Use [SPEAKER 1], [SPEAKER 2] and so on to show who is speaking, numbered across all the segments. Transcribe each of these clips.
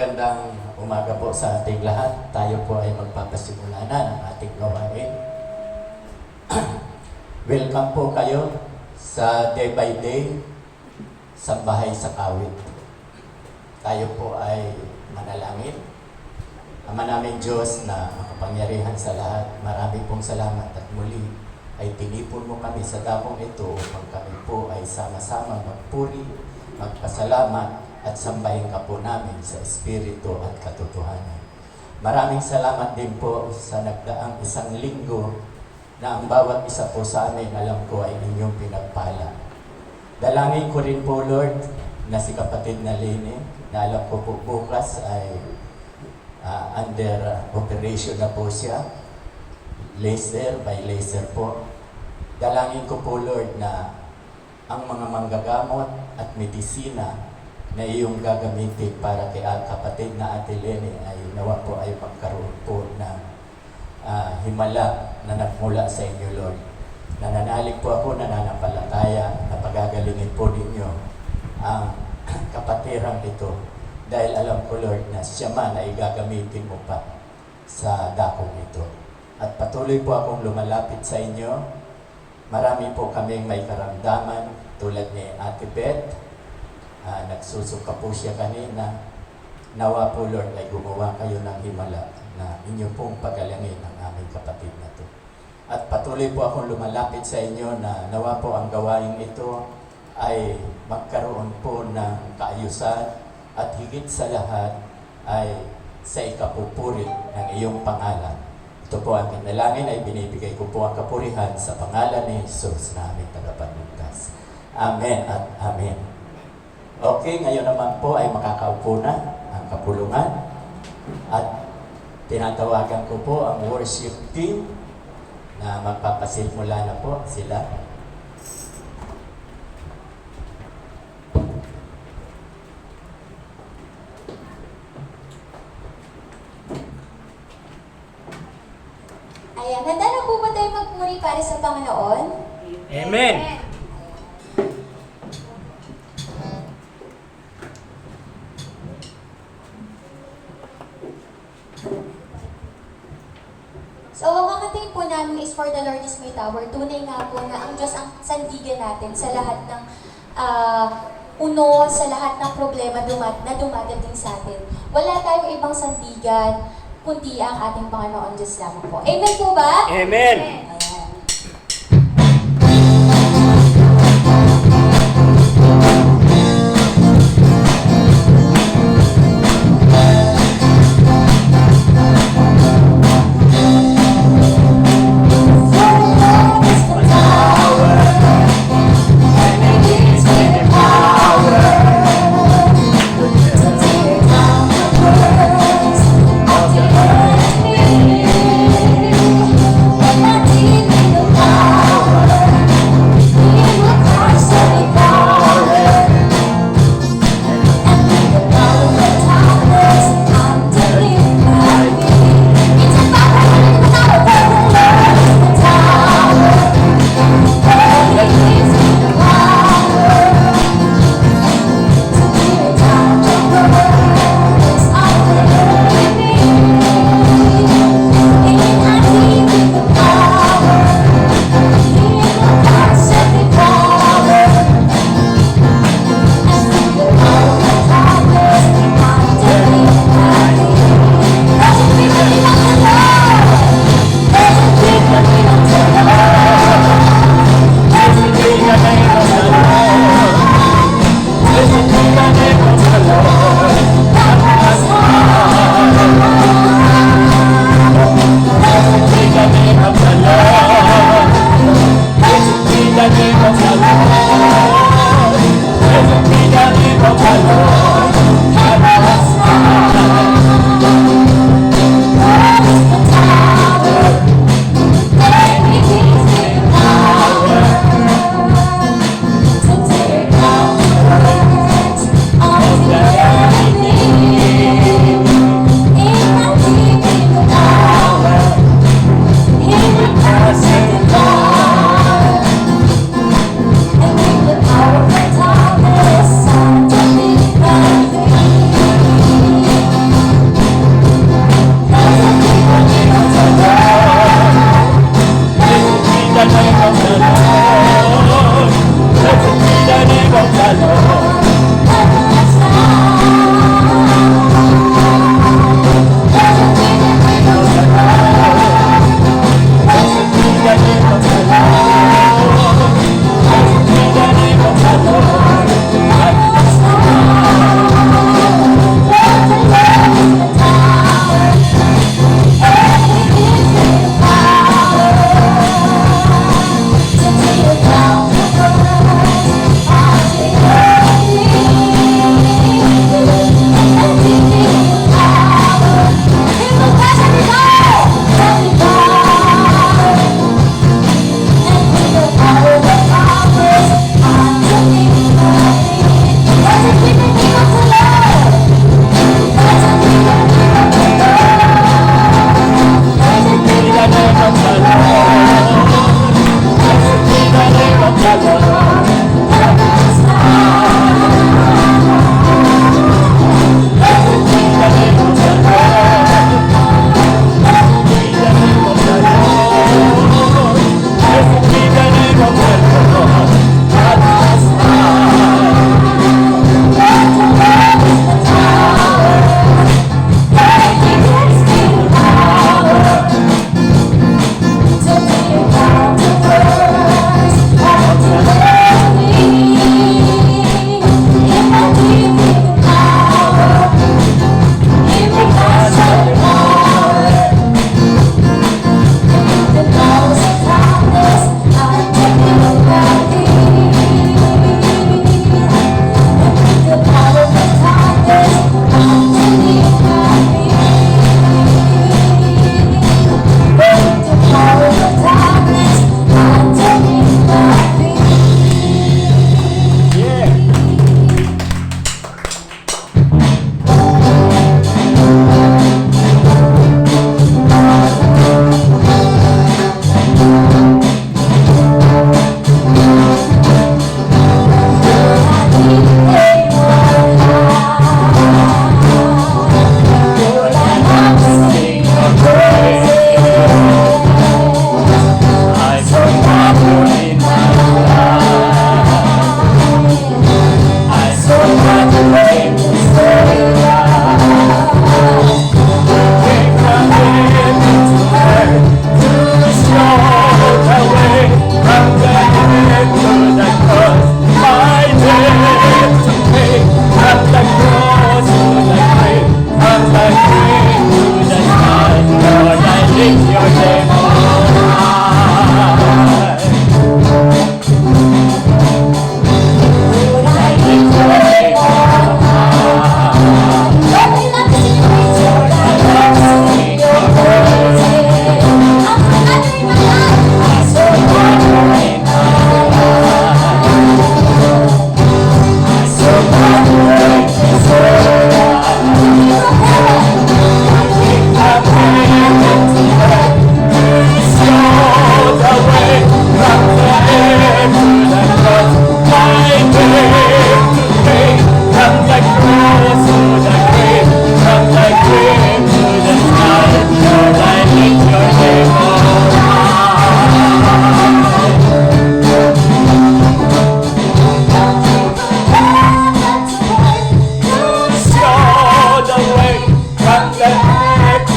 [SPEAKER 1] Magandang umaga po sa ating lahat. Tayo po ay magpapasimula na ng ating gawain. Welcome po kayo sa Day by Day Sambahay sa Kawit. Tayo po ay manalangin. Ama namin Diyos na makapangyarihan sa lahat, marami pong salamat at muli ay tinipon mo kami sa dakong ito upang kami po ay sama-sama magpuri, magpasalamat at sambahin ka po namin sa Espiritu at katotohanan. Maraming salamat din po sa nagdaang isang linggo na ang bawat isa po sa amin, alam ko, ay inyong pinagpala. Dalangin ko rin po, Lord, na si kapatid na Lene, na alam ko po bukas ay under operation na po siya, laser by laser po. Dalangin ko po, Lord, na ang mga manggagamot at medisina na iyong gagamitin para kay kapatid na Ate Lene ay nawa po ay magkaroon po ng himala na nagmula sa inyo, Lord. Nananalig po ako, nananampalataya na pagagalingin po ninyo ang kapatirang ito dahil alam ko, Lord, na siya man ay gagamitin mo pa sa dakong ito. At patuloy po akong lumalapit sa inyo. Marami po kaming may karamdaman tulad ni Ate Beth. Nagsusuka po siya kanina. Nawa po, Lord, ay gumawa kayo ng himala na inyo pong pagalangin ang aming kapatid na to. At patuloy po akong lumalapit sa inyo na nawa po ang gawain ito ay magkaroon po ng kaayusan at higit sa lahat ay sa ikapupuri ng iyong pangalan. Ito po ang kinalangin ay binibigay ko po ang kapurihan sa pangalan ni Jesus na aming tagapagligtas. Amen at amen. Okay, ngayon naman po ay makakaupo na ang kapulungan at tinatawagan ko po ang worship team na magpapasimula na po sila.
[SPEAKER 2] Ayan, handa na po ba tayo magpuri para sa Panginoon?
[SPEAKER 3] Amen.
[SPEAKER 2] So, ang kakatingin po namin is For the Lord is my tower. Tunay nga po na ang Diyos ang sandigan natin sa lahat ng sa lahat ng problema na dumadating sa atin. Wala tayong ibang sandigan, kundi ang ating Panginoon Diyos lamang po. Amen po ba?
[SPEAKER 3] Amen.
[SPEAKER 2] Ayan.
[SPEAKER 4] Thank you.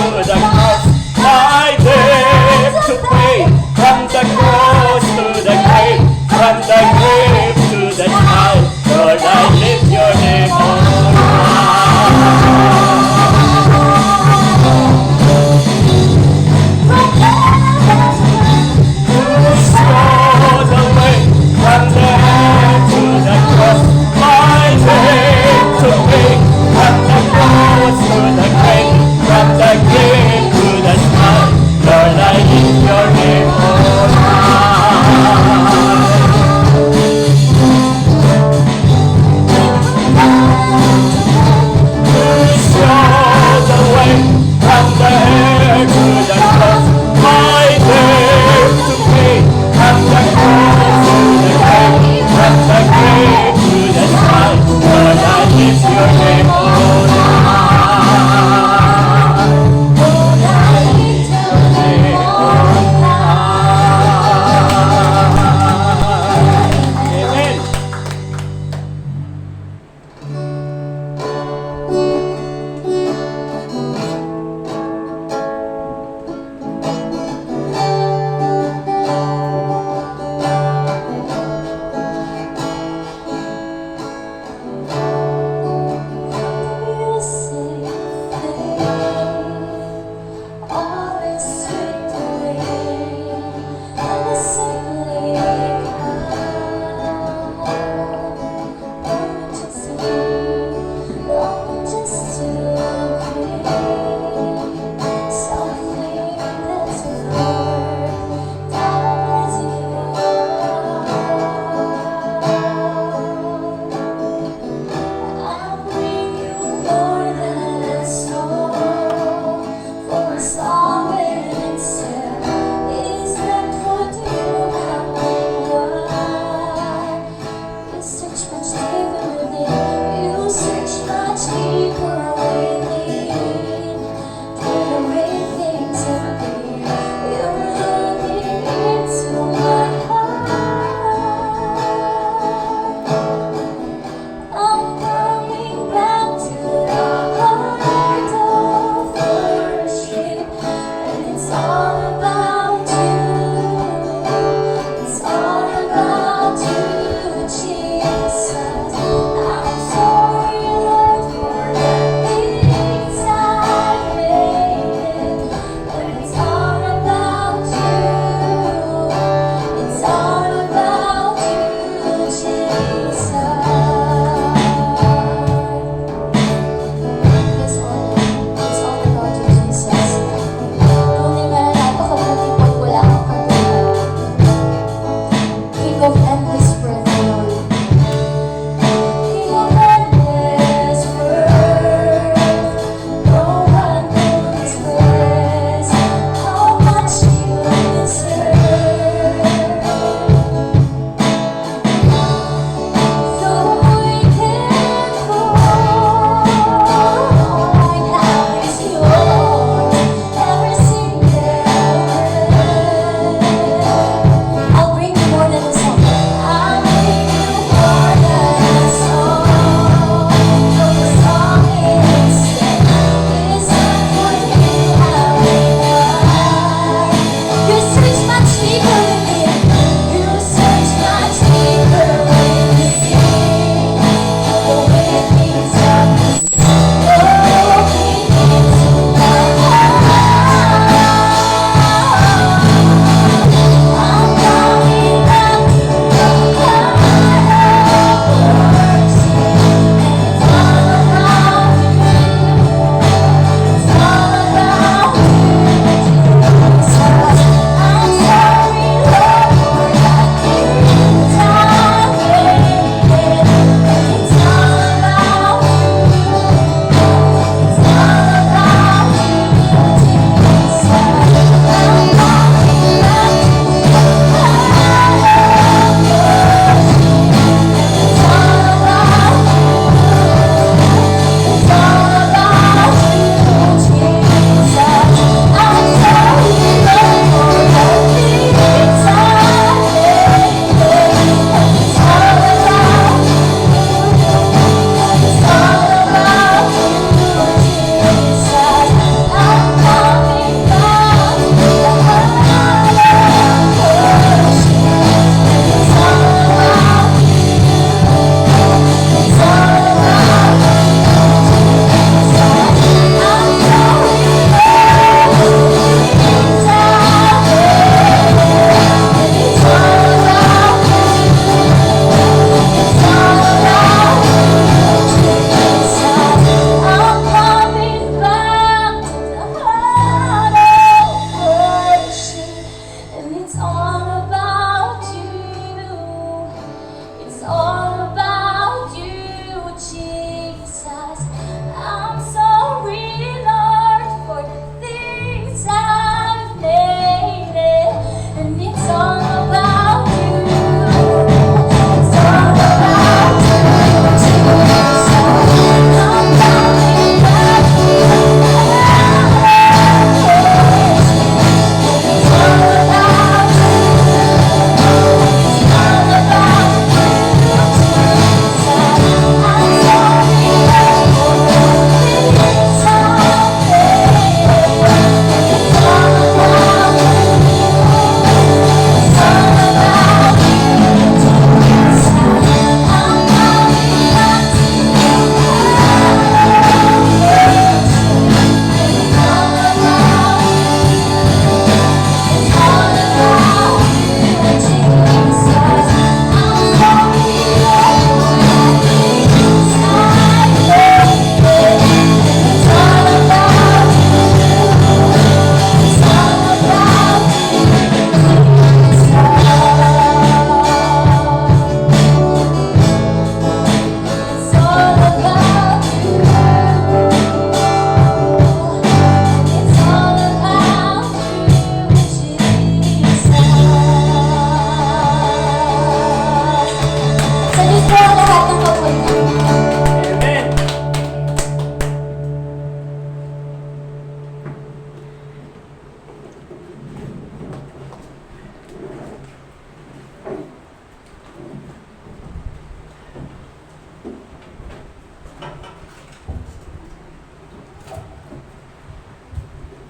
[SPEAKER 3] to the cross, my debt to pay. From the cross to the grave, from the grave to the sky, Lord, I lift your name on show the way from the head to the cross, my debt to pay. From the cross to the grave, from the grave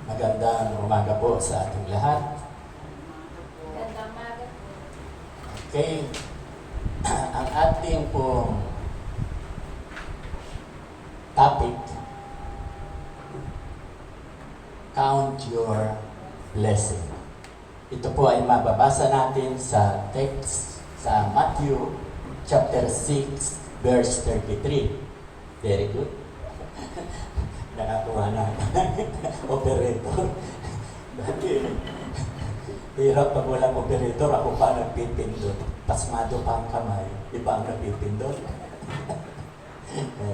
[SPEAKER 1] Magandang umaga po sa ating lahat.
[SPEAKER 2] Magandang umaga.
[SPEAKER 1] Okay. Ang ating pong topic, count your blessing. Ito po ay mababasa natin sa text sa Matthew chapter 6 verse 33. Very good. Nakakuha na. Operator. Dati, hirap pag walang operator, ako pa nagpipindot. Pasmado pa ang kamay, iba ang nagpipindot.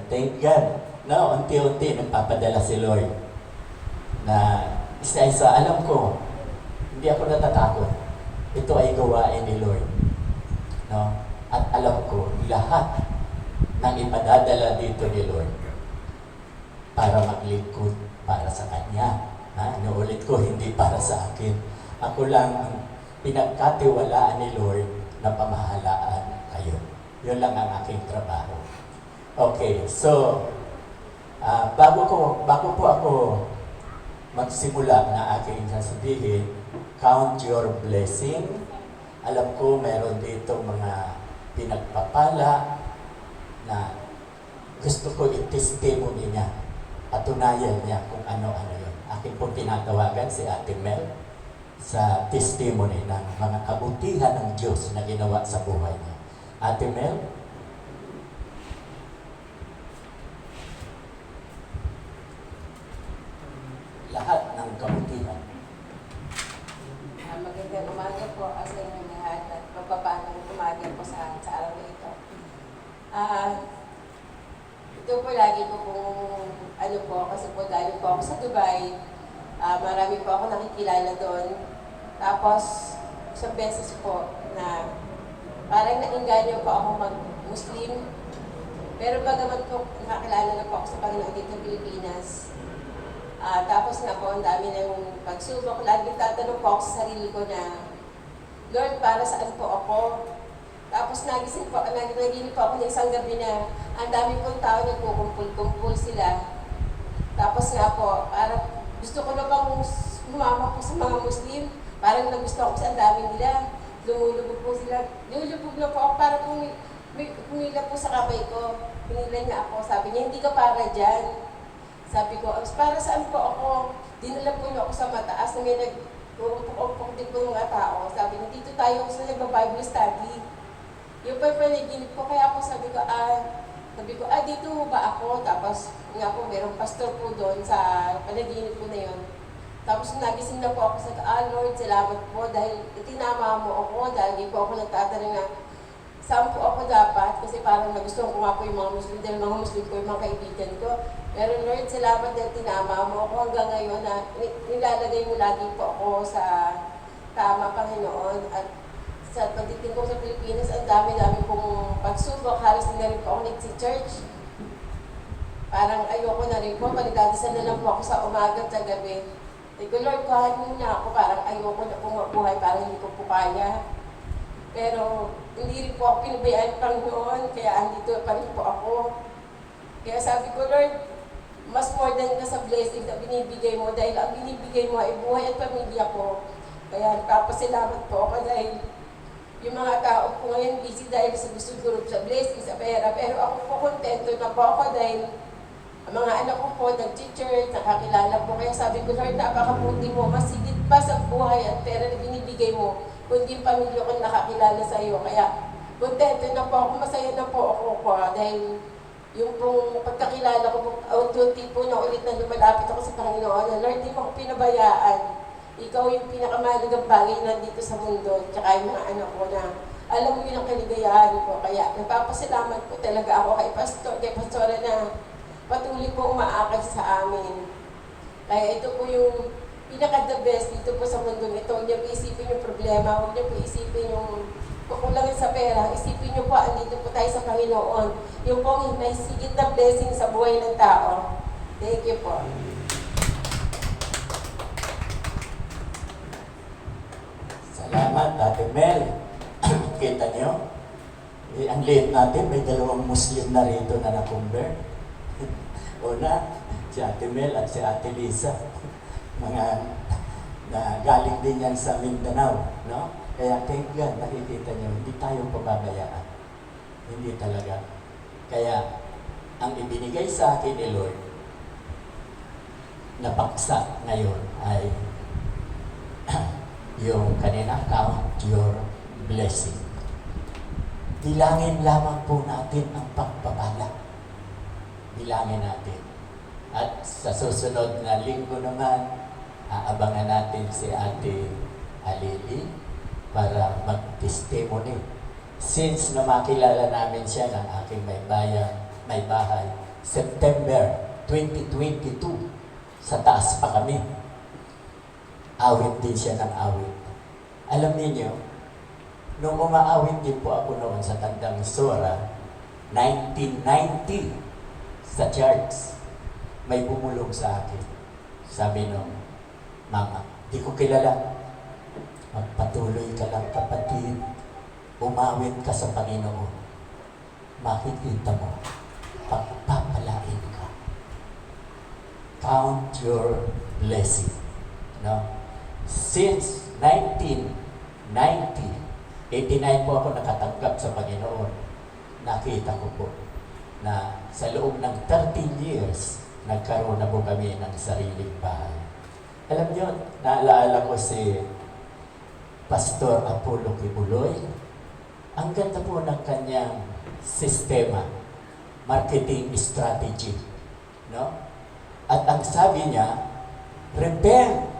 [SPEAKER 1] Thank God. No, unti-unti nagpapadala si Lord na isa-isa, alam ko, hindi ako natatakot. Ito ay gawain ni Lord. No? At alam ko, lahat ng ipadadala dito ni Lord para maglingkod para sa Kanya. Inuulit ko, hindi para sa akin. Ako lang ang pinagkatiwalaan ni Lord na pamahalaan kayo. Yun lang ang aking trabaho. Okay, so, bago po ako magsimula na aking sasabihin, count your blessing. Alam ko meron dito mga pinagpapala na gusto ko i-testimony niya. Patunayan niya kung ano-ano yun. Akin pong tinatawagan si Ate Mel sa testimony ng mga kabutihan ng Diyos na ginawa sa buhay niya. Ate Mel? Lahat ng kabutihan.
[SPEAKER 4] Magandang umaga po sa inyong lahat at magpapalang umaga po sa araw na ito. Ito po lagi ko kung ano po, kasi po galing po ako sa Dubai. Marami po ako nakikilala doon. Tapos, isang beses po na parang nainganyo po ako mag-Muslim. Pero bagamat po nakakilala na po ako sa Panginoon dito sa Pilipinas. Tapos na po, ang dami ng pagsubok. Lagi tatanong po ako sa sarili ko na, Lord, para saan po ako? Tapos nagising po ako ng isang gabi na ang dami pong tao nagkukumpul-kumpul sila. Tapos nga po, parang gusto ko na bang sumama po sa mga Muslim. Parang nagustuhan ko sa ang dami nila. Lumulubog po sila. Lumulubog na po ako para humila po sa kamay ko. Hinila niya ako. Sabi niya, hindi ka para dyan. Sabi ko, para saan po ako? Dinala po niyo ako sa mataas na may nag-umpok din po ng mga tao. Sabi niya, dito tayo sa nag-Bible study. Yung pa panaginip ko, kaya ako sabi ko, dito ba ako? Tapos nga po, merong pastor po doon sa panaginip ko na yun. Tapos nagising na po ako, sabi ko, Lord, salamat po dahil tinama mo ako, dahil hindi po ako nagtatanong na saan po ako dapat, kasi parang nagustuhan ko nga po yung mga Muslim, dahil mga Muslim po yung mga kaibigan ko. Pero Lord, salamat dahil tinama mo ako hanggang ngayon na nilalagay mo lagi po ako sa tama, Panginoon. At sa pagdating ko sa Pilipinas, ang dami-dami pong pagsubok. Halos na rin po ako nagsi-church. Parang ayoko na rin po. Paligdadasal na lang po ako sa umaga at sa gabi. Sabi ko, Lord, kuhain mo na ako. Parang ayoko na pong mabuhay. Parang hindi ko po kaya. Pero hindi rin po ako pinabayaan ng Panginoon. Kaya andito pa rin po ako. Kaya sabi ko, Lord, mas more than ka sa blessing na binibigay mo. Dahil ang binibigay mo ay buhay at pamilya ko. Kaya nagpapasalamat po ako dahil yung mga tao po ngayon busy dahil sa gusto group, sa blessing, sa pera. Pero ako po kontento na po ako dahil ang mga anak ko po nag-church, nakakilala po. Kaya sabi ko, Lord, napakabuti mo. Mas higit pa sa buhay at pera na binibigay mo, kundi yung pamilya ko nakakilala sa iyo. Kaya kontento na po ako, masaya na po ako dahil yung pong pagkakilala ko po, unti-unti po na ulit na lumalapit ako sa Panginoon. Lord, di mo ako pinabayaan. Ikaw yung pinakamahalagang bagay nandito sa mundo, tsaka yung mga anak ko na alam mo yun ang kaligayahan ko. Kaya nagpapasalamat po talaga ako kay Pastora na patuloy po umaakay sa amin. Kaya ito po yung pinaka-the best dito po sa mundo ito. Huwag niyo po isipin yung problema, huwag niyo po isipin yung kukulangin sa pera. Isipin niyo po, andito po tayo sa Panginoon. Yung pong may sigit na blessing sa buhay ng tao. Thank you po.
[SPEAKER 1] Salamat, Ate Mel. Kita niyo? Ang late natin, may dalawang Muslim na rito na na-convert. Una, si Ate Mel at si Ate Lisa. Mga na galing din yan sa Mindanao, no? Kaya thank God, nakikita niyo, hindi tayo pababayaan. Hindi talaga. Kaya, ang ibinigay sa akin ni Lord, na paksa ngayon ay yung kanina, count your blessing. Bilangin lamang po natin ang pagpapala. Bilangin natin. At sa susunod na linggo naman, aabangan natin si Ate Alili para mag-testimony. Since na makilala namin siya ng aking may bahay, September 2022, sa taas pa kami. Awit din siya ng awit. Alam niyo, nung umaawit din po ako noon sa Tandang Sora, 1990, sa church, may bumulong sa akin. Sabi nung, Mama, di ko kilala. Magpatuloy ka lang, kapatid. Umawit ka sa Panginoon. Makikita mo, pagpapalain ka. Count your blessing. No? Since 1990, 89 po ako nakatanggap sa Panginoon. Nakita ko po na sa loob ng 13 years, nagkaroon na po kami ng sariling bahay. Alam niyo, naalala ko si Pastor Apollo Kibuloy. Ang ganda po ng kanyang sistema, marketing strategy. No? At ang sabi niya, repent.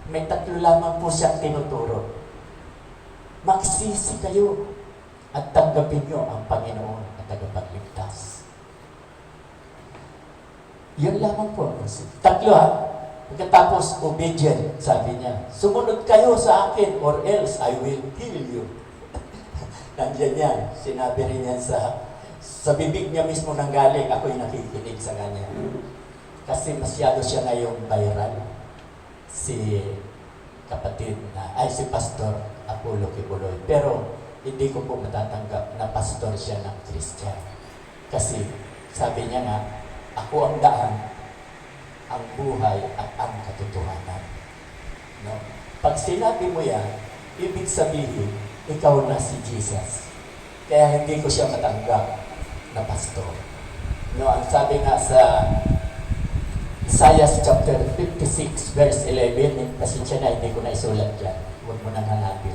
[SPEAKER 1] May 3 lamang po siyang tinuturo. Magsisi kayo at tanggapin niyo ang Panginoon at tagapagligtas. Yun lamang po. 3 ha. Pagkatapos, obedient, sabi niya. Sumunod kayo sa akin or else I will kill you. Nandiyan yan. Sinabi rin yan sa bibig niya mismo nang galing. Ako'y nakikinig sa kanya. Kasi masyado siya ngayong viral. Si Pastor Apollo Kibuloy. Pero hindi ko po matatanggap na pastor siya ng Christian. Kasi sabi niya nga, ako ang daan, ang buhay at ang katotohanan. No? Pag sinabi mo yan, ibig sabihin, ikaw na si Jesus. Kaya hindi ko siya matanggap na pastor. No, ang sabi nga sa Isaiah chapter 56 verse 11, pasensya na, hindi ko na isulat dyan. Huwag mo nang hanapin.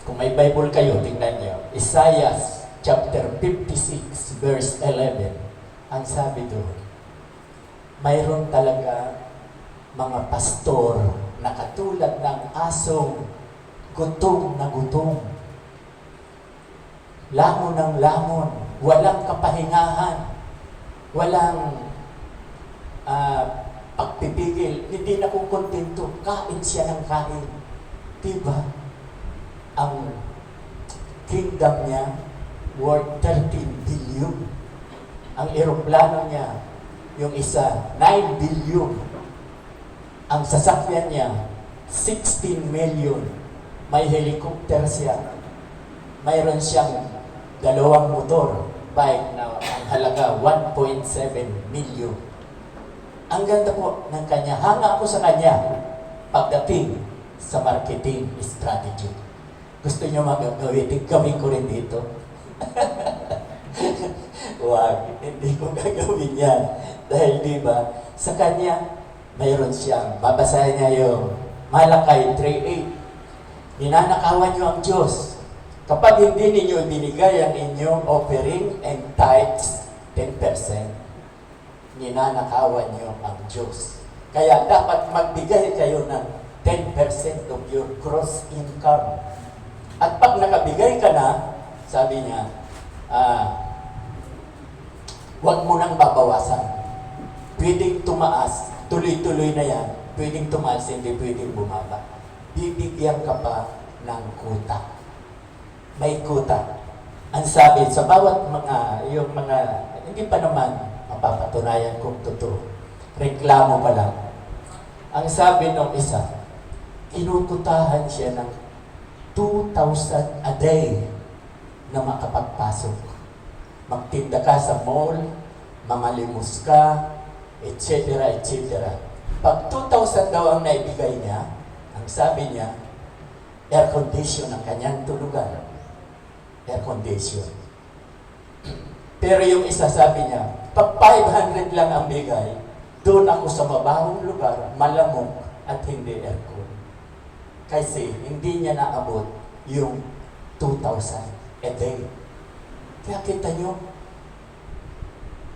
[SPEAKER 1] Kung may Bible kayo, tingnan nyo. Isaiah chapter 56 verse 11, ang sabi doon, mayroon talaga mga pastor na katulad ng asong gutom na gutom. Lamon ng lamon, walang kapahingahan, walang pagpipigil, hindi na kung kontento, kain siya ng kain. Diba? Ang kingdom niya worth 13 billion. Ang eroplano niya, yung isa, 9 billion. Ang sasakyan niya, 16 million. May helicopter siya. Mayroon siyang 2 motor, bike na ang halaga 1.7 million. Ang ganda po ng kanya. Hanga ako sa kanya pagdating sa marketing strategy. Gusto niyo magagawin, gawin ko rin dito. Wag, hindi ko gagawin yan. Dahil diba, sa kanya, mayroon siyang, babasahin niya yung Malakay 3:8. Ninanakawan niyo ang Diyos. Kapag hindi ninyo binigay ang inyong offering and tithes, 10%, ninanakawan niyo ang Diyos. Kaya dapat magbigay kayo ng 10% of your gross income. At pag nakabigay ka na, sabi niya, huwag mo nang babawasan. Pwedeng tumaas, tuloy-tuloy na yan. Pwedeng tumaas, hindi pwedeng bumaba. Bibigyan ka pa ng kuta. May kuta. Ang sabi, sa bawat yung mga, hindi pa naman mapapatunayan kung totoo. Reklamo pa lang. Ang sabi ng isa, kinukutahan siya ng 2,000 a day na makapagpasok. Magtinda ka sa mall, mangalimos ka, etc. etc. Pag 2,000 2,000 daw ang naibigay niya. Ang sabi niya, air condition ang kanyang tulugan. Air condition. Pero yung isa sabi niya, pag 500 lang ang bigay, doon ako sa mabahong lugar, malamok at hindi aircon. Kasi hindi niya naabot yung 2,000 a day. Kaya kita nyo,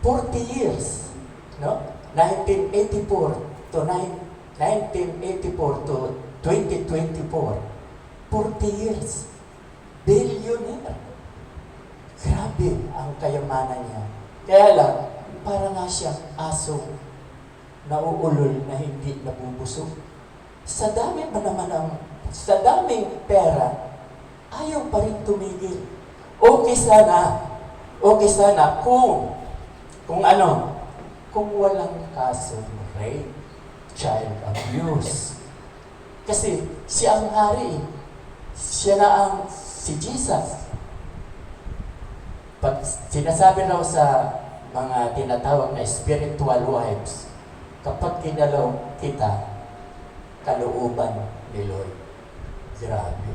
[SPEAKER 1] 40 years, no? 1984 to 1984 to 2024, 40 years, billionaire. Grabe ang kayamanan niya. Kaya lang, para nga siyang asong nauulol na hindi nabubusog. Sa dami ba naman sa daming pera, ayaw pa rin tumigil. Okay sana kung walang kasong rape, child abuse. Kasi siya ang hari. Siya na si Jesus. Pag sinasabi raw sa mga tinatawag na spiritual wives, kapag kinalaw kita, kalooban ni Lord. Grabe.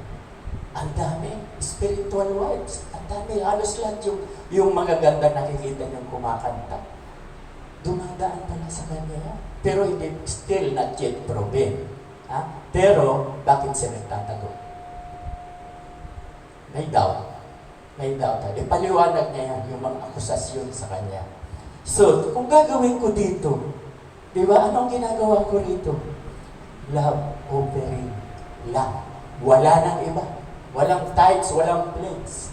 [SPEAKER 1] Ang dami, spiritual wives. Ang dami, halos lahat yung magaganda nakikita niyong kumakanta. Dumadaan pala sa kanya. Pero hindi, still not yet proven. Ha? Pero, bakit siya nagtatago? May doubt. Ipaliwanag niya yan, yung mga akusasyon sa kanya. So, kung gagawin ko dito, di ba, anong ginagawa ko rito? Love offering. Love. Wala nang iba. Walang tithes, walang plates.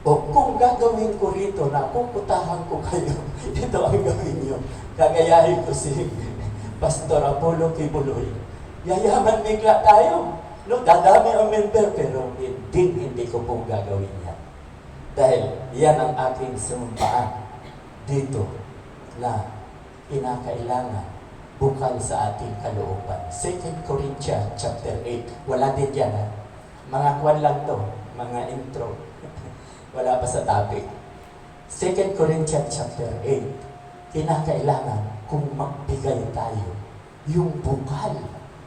[SPEAKER 1] O kung gagawin ko rito na puputahan ko kayo, ito ang gawin nyo. Gagayahin ko si Pastor Apollo Kibuloy. Yayaman bigla tayo. No, dadami ang member, pero hindi ko pong gagawin yan. Dahil yan ang aking sumpaan dito na kinakailangan bukal sa ating kalooban. 2 Corinthians chapter 8. Wala din yan, ha? Mga kwan lang to, mga intro. Wala pa sa topic. 2 Corinthians chapter 8. Kinakailangan kung magbigay tayo yung bukal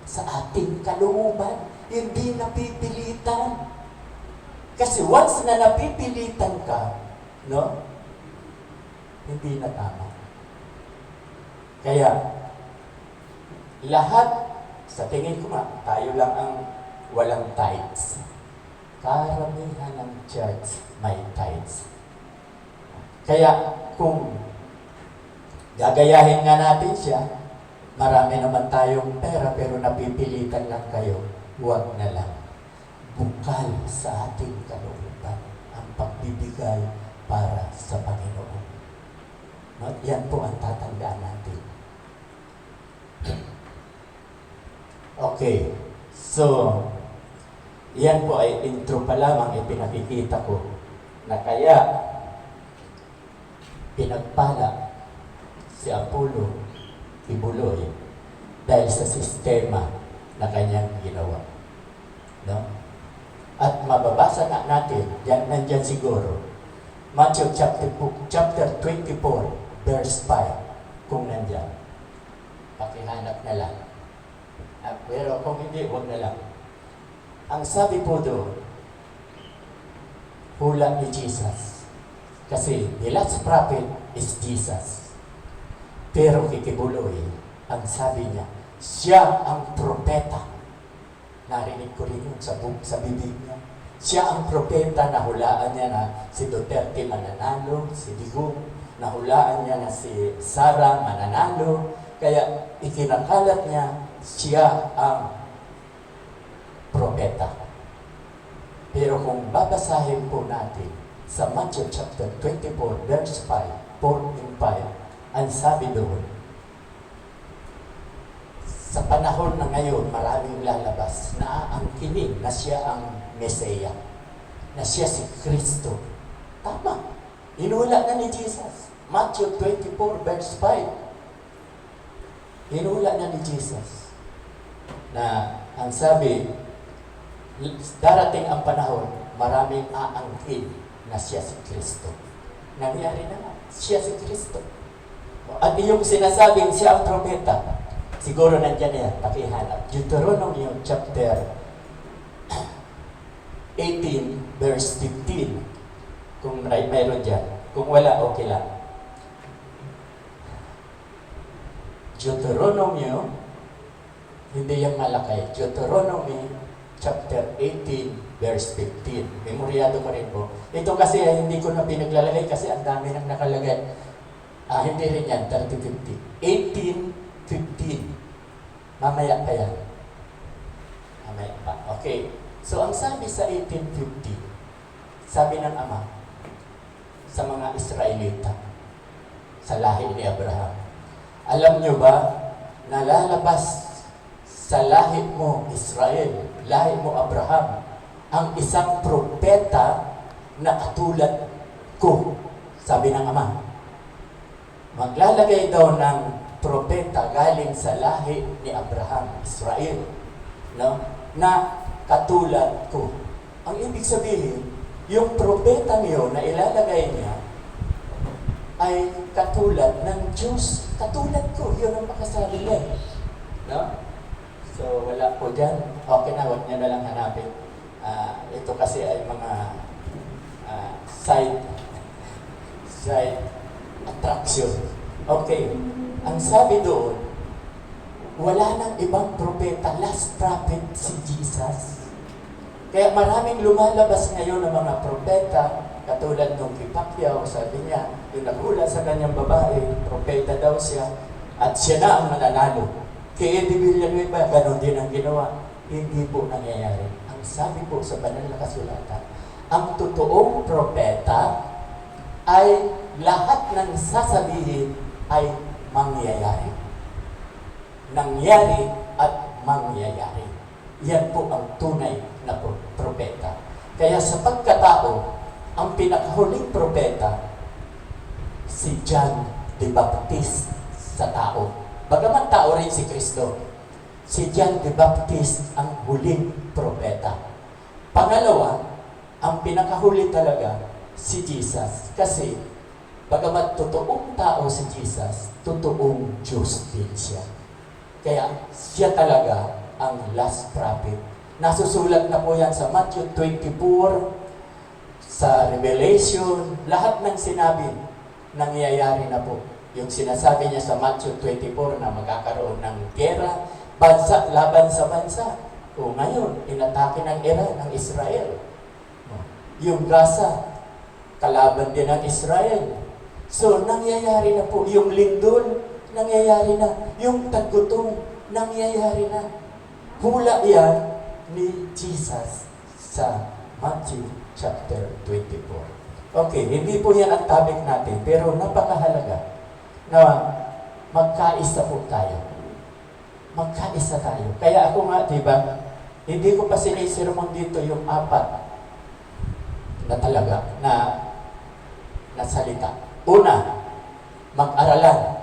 [SPEAKER 1] sa ating kalooban. Hindi napipilitan. Kasi once na napipilitan ka, no? Hindi na tama. Kaya, lahat, sa tingin ko tayo lang ang walang tithes. Karamihan ng church may tithes. Kaya, kung gagayahin nga natin siya, marami naman tayong pera pero napipilitan lang kayo, huwag na lang. Bukal sa ating kalooban ang pagbibigay para sa Panginoon. No? Yan po ang tatandaan natin. Okay. So, yan po ay intro pa lamang ipinakikita ko na kaya pinagpala si Apollo Kibuloy dahil sa sistema na kanyang ginawa. No? At mababasa na natin, nandyan siguro, Matthew chapter 24, verse 5, kung nandyan. Pakihanap na lang. Pero kung hindi, huwag na lang. Ang sabi po doon, hula ni Jesus. Kasi the last prophet is Jesus. Pero kay Kibuloy, ang sabi niya, siya ang propeta. Narinig ko rin yun sa bibig niya. Siya ang propeta na hulaan niya na si Duterte mananalo, si Digong, nahulaan niya na si Sara mananalo. Kaya ikinakalat niya, siya ang propeta. Pero kung babasahin po natin sa Matthew chapter 24, verse 5, 4 and 5, ang sabi doon, sa panahon na ngayon, maraming lalabas na aangkinin na siya ang Mesaya, na siya si Kristo. Tama. Inula na ni Jesus. Matthew 24, verse 5. Inula na ni Jesus na ang sabi, darating ang panahon, maraming aangkin na siya si Kristo. Nangyari na nga, siya si Kristo. At yung sinasabing siya ang propeta, Siguro nandyan yan, pakihanap. Deuteronomy chapter 18, verse 15. Kung mayroon dyan. Kung wala, okay lang. Deuteronomy, hindi yung malaki. Deuteronomy chapter 18, verse 15. Memoryado ko rin po. Ito kasi hindi ko na pinaglalagay kasi ang dami nang nakalagay. Hindi rin yan, 30-50. 18-15. Mamaya pa yan. Mamaya pa. Okay. So, ang sabi sa 1850, sabi ng Ama sa mga Israelita, sa lahi ni Abraham, alam nyo ba, nalalabas sa lahi mo, Israel, lahi mo, Abraham, ang isang propeta na katulad ko, sabi ng Ama. Maglalagay daw ng propeta galing sa lahi ni Abraham, Israel, no? Na katulad ko. Ang ibig sabihin, yung propeta niyo na ilalagay niya ay katulad ng Diyos. Katulad ko, yun ang makasabi niya. No? So, wala po dyan. Okay na, huwag niya na lang hanapin. Ito kasi ay mga side attraction. Okay. Ang sabi doon, wala nang ibang propeta, last prophet si Jesus. Kaya maraming lumalabas ngayon ng mga propeta, katulad nung kay Pacquiao, sabi niya, yung nagula sa kanyang babae, propeta daw siya, at siya na ang mananalo. Kay Eddie Villanueva, ganon din ang ginawa. Hindi po nangyayari. Ang sabi po sa banal na kasulatan, ang totoong propeta ay lahat ng sasabihin ay mangyayari. Nangyari at mangyayari. Yan po ang tunay na propeta. Kaya sa pagkatao, ang pinakahuling propeta, si John the Baptist sa tao. Bagaman tao rin si Kristo, si John the Baptist ang huling propeta. Pangalawa, ang pinakahuli talaga, si Jesus. Kasi, bagamat totoong tao si Jesus, totoong Diyos din siya. Kaya siya talaga ang last prophet. Nasusulat na po yan sa Matthew 24, sa Revelation, lahat ng sinabi, nangyayari na po. Yung sinasabi niya sa Matthew 24 na magkakaroon ng gera, bansa laban sa bansa. O ngayon, inatake ng Iran ang Israel. Yung Gaza, kalaban din ng Israel. So, nangyayari na po. Yung lindol, nangyayari na. Yung tagutong, nangyayari na. Hula yan ni Jesus sa Matthew chapter 24. Okay, hindi po yan ang topic natin, pero napakahalaga na magkaisa po tayo. Magkaisa tayo. Kaya ako nga, diba, hindi ko pa sinisermon dito yung apat na talaga na salita. Una, mag-aralan.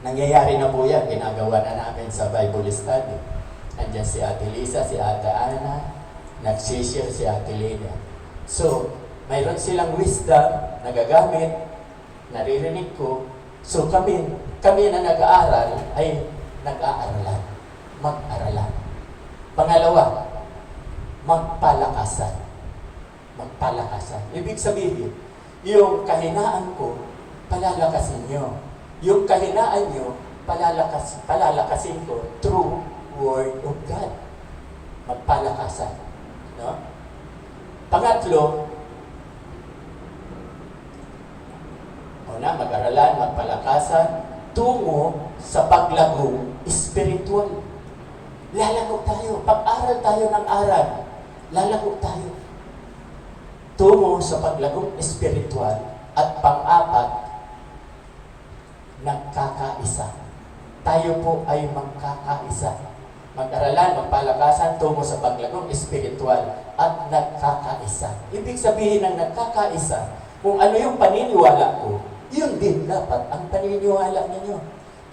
[SPEAKER 1] Nangyayari na po yan, ginagawa na namin sa Bible study. Nandiyan si Ate Lisa, si Ate Ana, nag-share si Ate Lena. So, mayroon silang wisdom, nagagamit, naririnig ko. So, kami na nag-aaral ay nag-aaralan. Mag-aralan. Pangalawa, magpalakasan. Magpalakasan. Ibig sabihin, yung kahinaan ko, palalakasin nyo. Yung kahinaan nyo, palalakasin ko through Word of God. Magpalakasan. No? Pangatlo, mag-aralan, magpalakasan, tungo sa paglagong spiritual. Lalago tayo. Pag-aral tayo ng aral, lalago tayo. Tungo sa paglagong spiritual. At pang-apat, nagkakaisa. Tayo po ay magkakaisa. Mag-aralan, magpalakasan, tungo sa paglagong spiritual at nagkakaisa. Ibig sabihin ng nagkakaisa, kung ano yung paniniwala ko, yun din dapat ang paniniwala ninyo.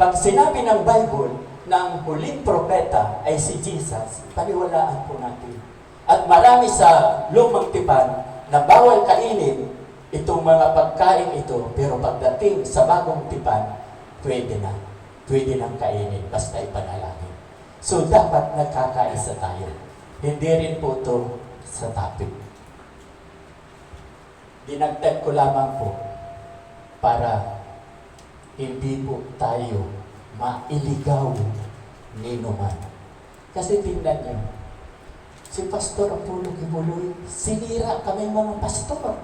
[SPEAKER 1] Pag sinabi ng Bible na ang huling propeta ay si Jesus, paniwalaan po natin. At marami sa lumang tipan na bawal kainin itong mga pagkain ito, pero pagdating sa bagong tipan, pwede na. pwede nang kainin, basta ipanalangin. So, dapat nagkakaisa tayo. Hindi rin po ito sa topic. Dinagdag ko lamang po para hindi po tayo mailigaw ni Numan. Kasi tingnan niyo, si Pastor Apollo Kibuloy, sinira kami mga pastor.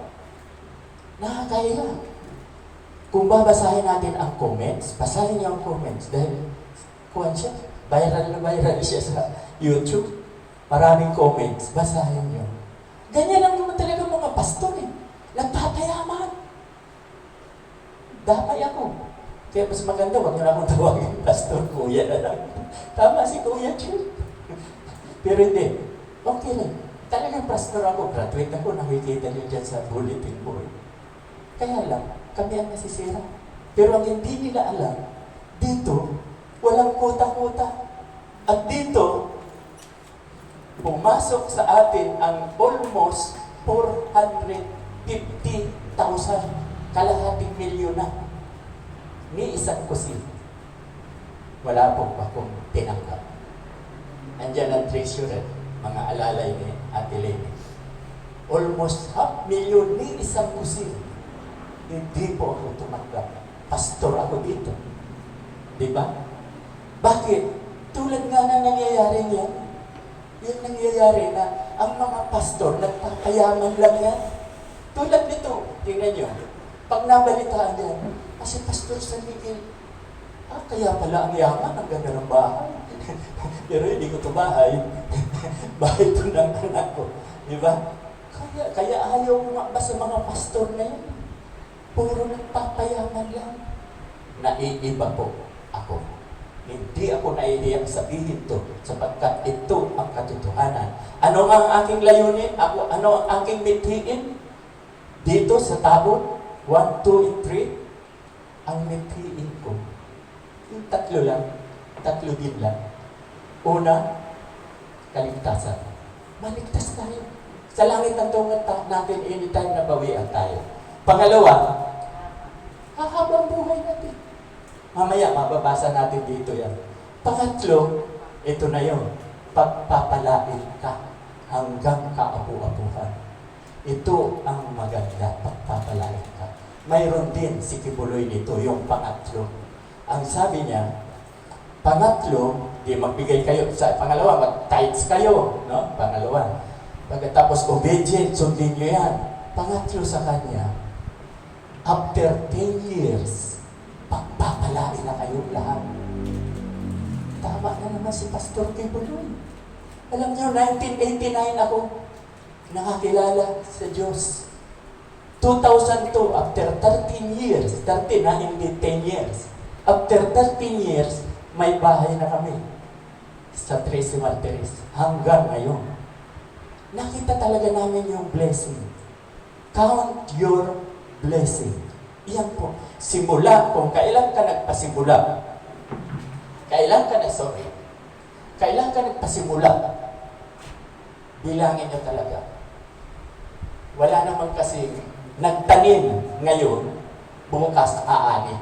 [SPEAKER 1] Nakakahiya. Kung babasahin natin ang comments, basahin niyo ang comments dahil kuwan siya, viral na viral siya sa YouTube. Maraming comments, basahin niyo. Ganyan lang naman talaga mga pastor eh. Nagpapayaman. Damay ako. Kaya mas maganda, wag niyo na akong tawagin Pastor Kuya na lang. Tama si Kuya Chu. Pero hindi. Okay lang. Talagang pastor ako. Graduate ako. Nakikita niyo dyan sa bulletin board. Kaya lang, kami ang nasisira. Pero ang hindi nila alam, dito, walang kuta-kuta. At dito, pumasok sa atin ang almost 450,000. Kalahating milyon na. Ni isang kusin. Wala po akong tinanggap. Andiyan ang treasurer, mga alalay ni Ate Lene. Almost 500,000 ni isang kusin. Hindi po ako tumanggap. Pastor ako dito. Diba? Bakit? Tulad nga na nangyayari yan. Yung nangyayari na ang mga pastor nagpapayaman lang yan. Tulad nito, tingnan nyo. Pag nabalitaan yan, kasi Pastor San Miguel, kaya pala ang yaman, ang ganda ng bahay. Pero hindi ko ito bahay. Bahay ito ng anak ko. Diba? Kaya ayaw mo ba sa mga pastor na yan? Puro nagpapayaman lang. Naiiba po ako. Hindi ako naihiyang sabihin ito sapagkat ito ang katotohanan. Ano ang aking layunin? Ano ang aking mithiin? Dito sa tabot, 1, 2, and 3, ang mithiin ko. Yung tatlo lang, tatlo din lang. Una, kaligtasan. Maligtas tayo. Sa langit ang tungat natin, anytime na bawian tayo. Pangalawa, hahabang buhay natin. Mamaya, mababasa natin dito yan. Pangatlo, ito na yun. Pagpapalain ka hanggang kaapu-apuhan. Ito ang maganda, pagpapalain ka. Mayroon din si Kibuloy nito, yung pangatlo. Ang sabi niya, pangatlo, di magbigay kayo. Sa pangalawa, mag-tithes kayo. No? Pangalawa. Pagkatapos, obedient, sundin nyo yan. Pangatlo sa kanya, after 10 years, pagpapalain na kayong lahat. Tama na naman si Pastor Kibuloy. Alam niyo, 1989 ako nakakilala sa Diyos. 2002, after 13 years, 13 na, hindi 10 years. After 13 years, may bahay na kami sa Tracy Martires. Hanggang ngayon. Nakita talaga namin yung blessing. Count your blessing. Iyan po. Simula, kung kailan ka nagpasimula, kailan ka nagpasimula, bilangin niyo talaga. Wala naman kasi nagtanim ngayon, bukas aani.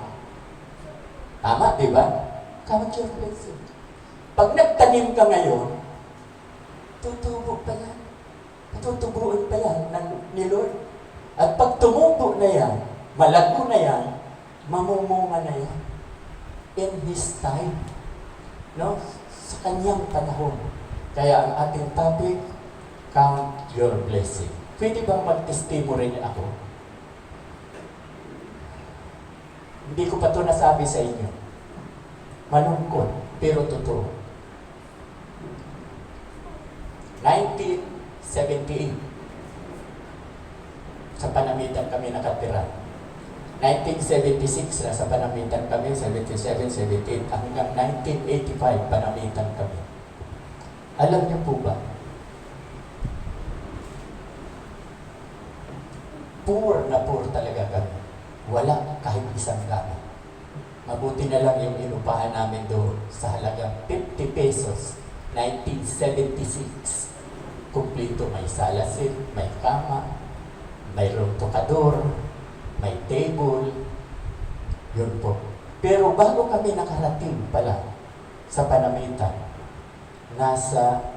[SPEAKER 1] Tama, di ba? Count your blessing. Pag nagtanim ka ngayon, tutubo pa yan. Tutubuin pa yan ni Lord. At pag tumubo na yan, malago na yan, mamumunga na yan. In His time. No? Sa kanyang panahon. Kaya ang ating topic, count your blessing. Pwede bang mag-testimony ako? Hindi ko pa ito nasabi sa inyo. Malungkot, pero totoo. 1978, sa Panamitan kami nakatira. 1976 na sa Panamitan kami, 77, 78, hanggang 1985 Panamitan kami. Alam niyo po ba, poor na poor talaga kami. Wala kahit isang gamit. Mabuti na lang yung inupahan namin doon sa halagang 50 pesos, 1976. Kumplito, may salasin, may kama, mayroong tokador, may table. Yun po. Pero bago kami nakarating pala sa Panamitan, nasa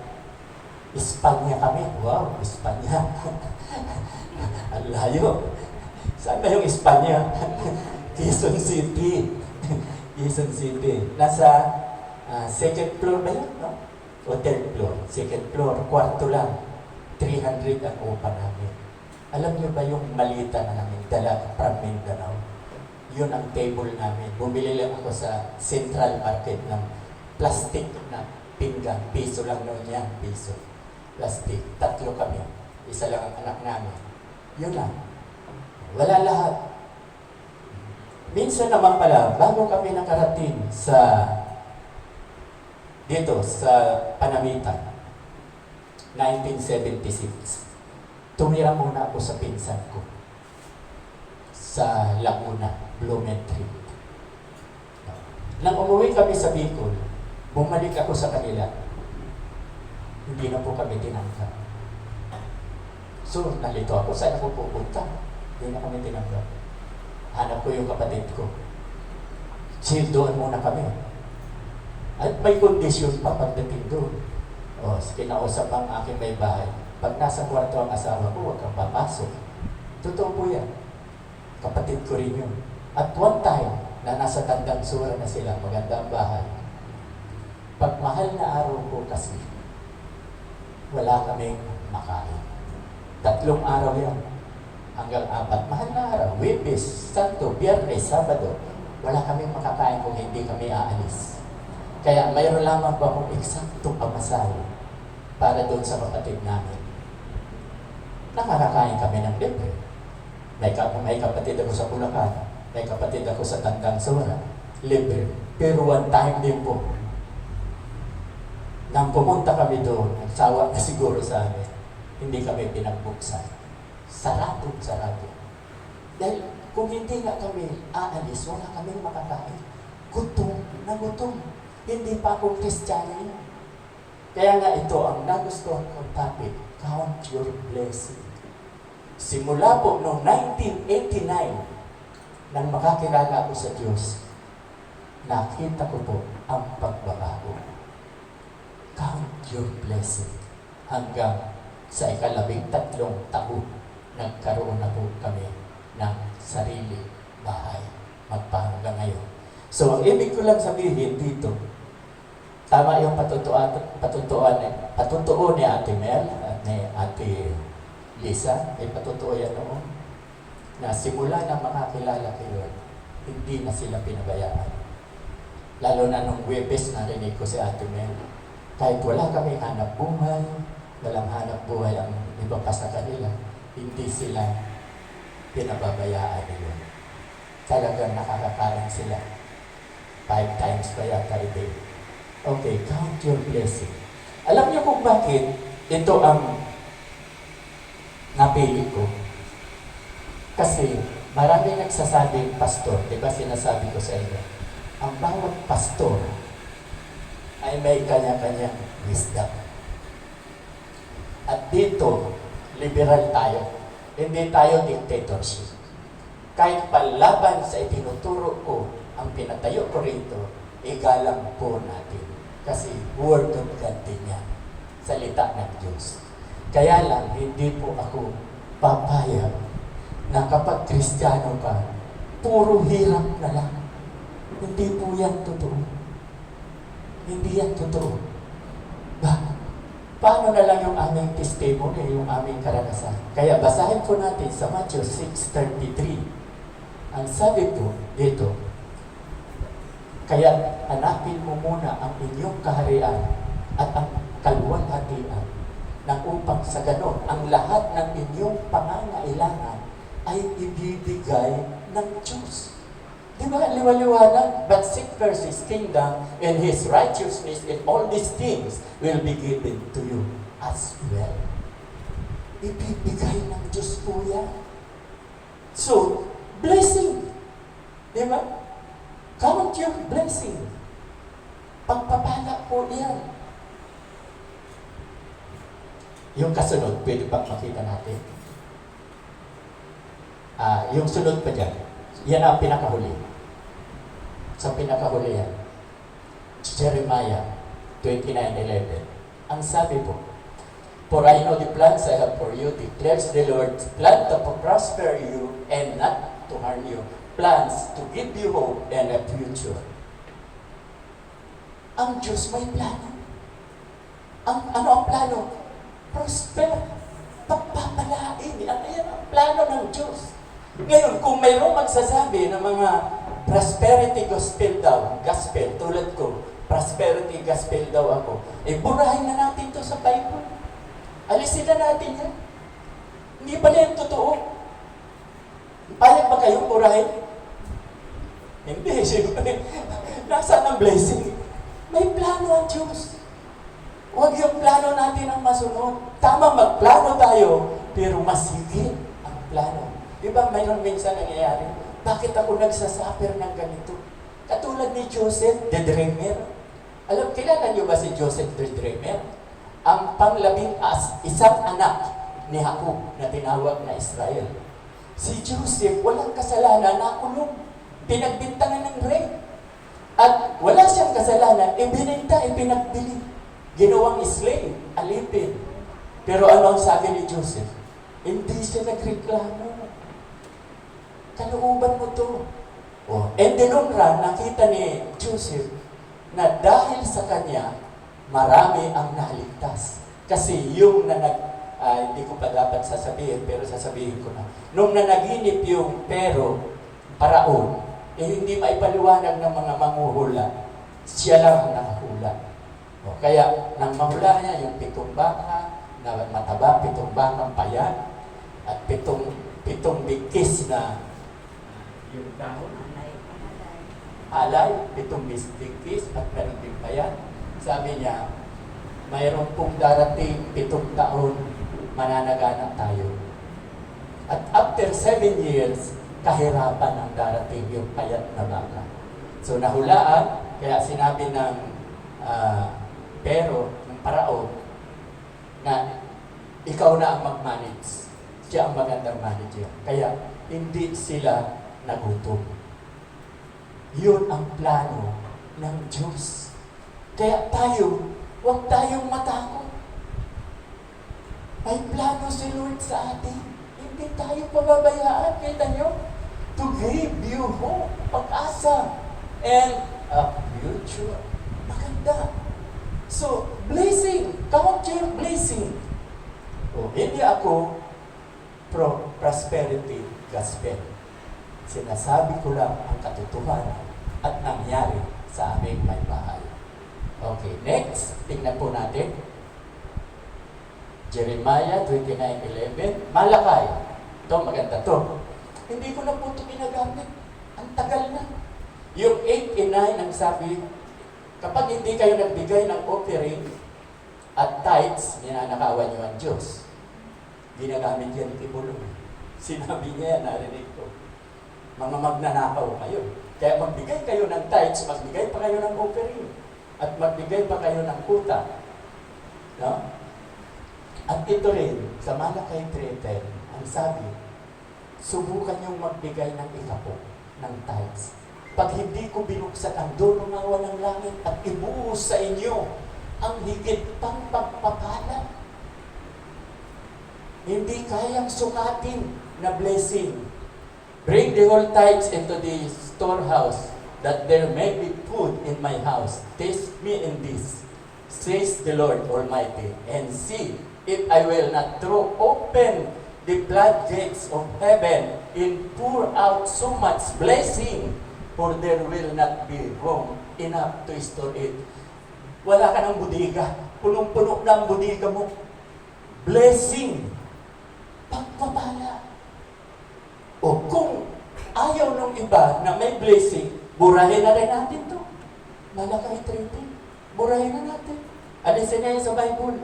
[SPEAKER 1] Espanya kami. Wow, Espanya. Ang layo. Saan ba yung Espanya? Quezon City. Quezon City. Nasa second floor ba yun? No? O third floor? Second floor. Kwarto lang. 300 ang upa namin. Alam niyo ba yung malita na namin dala from Mindanao? Yun ang table namin. Bumili lang ako sa Central Market ng plastic na pinggan. Piso lang noon yan. Piso. Plastic. 3 kami. Isa lang ang anak namin. Yun lang. Wala lahat. Minsan naman pala, bago kami nakarating sa dito sa Panamitan, 1976, tumira muna ako sa pinsan ko sa Laguna, Blumentritt. Nang umuwi kami sa Bicol, bumalik ako sa kanila. Hindi na po kami tinanggap. So, nalito ako, saan ako pupunta? Hindi na kami tinanggap. Hanap ko yung kapatid ko. Chill doon muna kami. At may kondisyon pa pagdating doon. O, kinausap ang aking may bahay. Pag nasa kwarto ang asawa ko, huwag kang papasok. Totoo po yan. Kapatid ko rin yun. At one time, na nasa Tandang Sura na sila, magandang bahay. Pag mahal na araw ko kasi, wala kaming makain. 3 araw yan. Hanggang 4. Mahal na araw. Webes, Santo, Biyernes, Sabado. Wala kaming makakain kung hindi kami aalis. Kaya mayroon lamang ba akong eksaktong pamasahe para doon sa kapatid namin. Nakakakain kami ng libre. May kapatid ako sa Bulacan. May kapatid ako sa Tandang Sura. Libre. Pero one time din po, nang pumunta kami doon, nagsawa na siguro sa amin, hindi kami pinagbuksan. Sarado. Dahil kung hindi nga kami aalis, wala kaming makakain. Gutom na gutom. Hindi pa ako Kristiyano. Kaya nga ito ang nagustuhan kong topic, Count Your Blessing. Simula po noong 1989, nang makakilala ako sa Diyos, nakita ko po ang pagbabago. Count your blessing. Hanggang sa 13 taon, nagkaroon na po kami ng sarili bahay. Magpahanggang ngayon. So, ang ibig ko lang sabihin dito, tama yung patutuo ni Ate Mel at ni Ate Lisa, ay patutuo yan noon, na simula na makakilala kay Lord, hindi na sila pinabayaan. Lalo na nung Webes, narinig ko si Ate Mel, kahit wala kami hanap buhay, walang hanap buhay ang iba pa sa kanila, hindi sila pinababayaan ni Lord. Talagang nakakakain sila. 5 times pa yata a day. Okay, count your blessing. Alam niyo kung bakit ito ang napili ko? Kasi marami nagsasabing pastor, di ba sinasabi ko sa inyo, ang bawat pastor ay may kanya-kanyang wisdom. At dito, liberal tayo. Hindi tayo dictatorship. Kahit palaban sa itinuturo ko, ang pinatayo ko rito, igalang po natin. Kasi word of God din yan. Salita ng Diyos. Kaya lang, hindi po ako papayag na kapag Kristiyano ka, puro hirap na lang. Hindi po yan totoo. Hindi yan totoo. Paano na lang yung aming testimony, yung aming karanasan? Kaya basahin po natin sa Matthew 6:33. Ang sabi po dito, kaya hanapin mo muna ang inyong kaharian at ang kalwalhatian nang upang sa ganon, ang lahat ng inyong pangangailangan ay ibibigay ng Diyos. Di ba? Liwaliwanag. But seek first His kingdom and His righteousness, and all these things will be given to you as well. Ibibigay ng Diyos po yan. So, blessing. Di ba? Count your blessing. Pagpapala po yan. Yung kasunod, pwede bang makita natin? Yung sunod pa dyan, yan ang pinakahuli. sa pinakahulihan. Jeremiah 29:11. Ang sabi po, "For I know the plans I have for you, declares the Lord, plan to prosper you and not to harm you, plans to give you hope and a future." Ang Diyos may plano. Ano ang plano? Prosper. Pagpapalain. Yan ang plano ng Diyos. Ngayon, kung mayroong magsasabi ng mga prosperity gospel daw, gospel, tulad ko, prosperity gospel daw ako, burahin na natin to sa Bible. Alisin na natin yan. Hindi pala yung totoo. Payag ba kayong burahin? Hindi, siyempre. Nasaan ang blessing? May plano ang Diyos. Huwag yung plano natin ang masunod. Tama, magplano tayo, pero mas higit ang plano. Di ba mayroon minsan nangyayari? Bakit ako nagsasuffer ng ganito? Katulad ni Joseph, the dreamer. Kilala niyo ba si Joseph, the dreamer? Ang isang anak ni Jacob na tinawag na Israel. Si Joseph, walang kasalanan, nakulong. Pinagbintangan ng rey. At wala siyang kasalanan, ibinenta, ipinagbili. Ginawang slave, alipin. Pero ano ang sabi ni Joseph? Hindi siya nagreklamo. Kalooban mo to. And the long run, nakita ni Joseph na dahil sa kanya, marami ang naligtas. Kasi yung hindi ko pa dapat sasabihin, pero sasabihin ko na. Nung nanaginip yung paraon, hindi maipaliwanag ng mga manghuhula. Siya lang ang nakahula. Kaya, nang mahula niya yung 7 baka na mataba, 7 bakang payat, at 7 bigkis na yung dahon, alay, 7 bigkis at meron din payat. Sabi niya, mayroon pong darating 7 taon, mananaganak tayo. At after 7 years, kahirapan ang darating yung payat na baka. So nahulaan, kaya sinabi ng ng paraon na ikaw na ang mag-manage. Siya ang magandang manager. Kaya hindi sila nagutom. Yun ang plano ng Diyos. Kaya huwag tayong matakot. May plano si Lord sa atin. Hindi tayo pababayaan. Kita nyo? To give you hope, pag-asa, and a future. Maganda. So, blessing. Count your blessing. Hindi ako prosperity gospel. Sinasabi ko lang ang katotohanan at nangyari sa aming may bahay. Okay, next. Tingnan po natin. Jeremiah 29:11. Malakay. Ito, maganda to. Hindi ko na po ito ginagamit. Ang tagal na. Yung 8 and 9 ang sabi, kapag hindi kayo nagbigay ng offering at tithes, ninanakawan niyo ang Diyos. Ginagamit yan ni Tibulong. Sinabi niya yan, narinig ko. Mga magnanakaw kayo. Kaya magbigay kayo ng tithes, magbigay pa kayo ng offering. At magbigay pa kayo ng kuta. No? At ito rin, sa Malakay 3:10, ang sabi, subukan niyong magbigay ng ikapo, ng tithes. Pag hindi ko binuksan ang doon ng awa ng langit at ibuhos sa inyo ang higit pang pagpapala, hindi kayang sukatin na blessing. Bring the whole tithes into the storehouse, that there may be food in my house. Taste me in this, says the Lord Almighty, and see if I will not throw open the floodgates of heaven and pour out so much blessing, for there will not be room enough to store it. Wala ka ng budiga. Punong-puno na ang budiga mo. Blessing. Pagpapala. O kung ayaw ng iba na may blessing, burahin na rin natin to. Malakay 3:10. Burahin na natin. Alisin na yun sa Bible.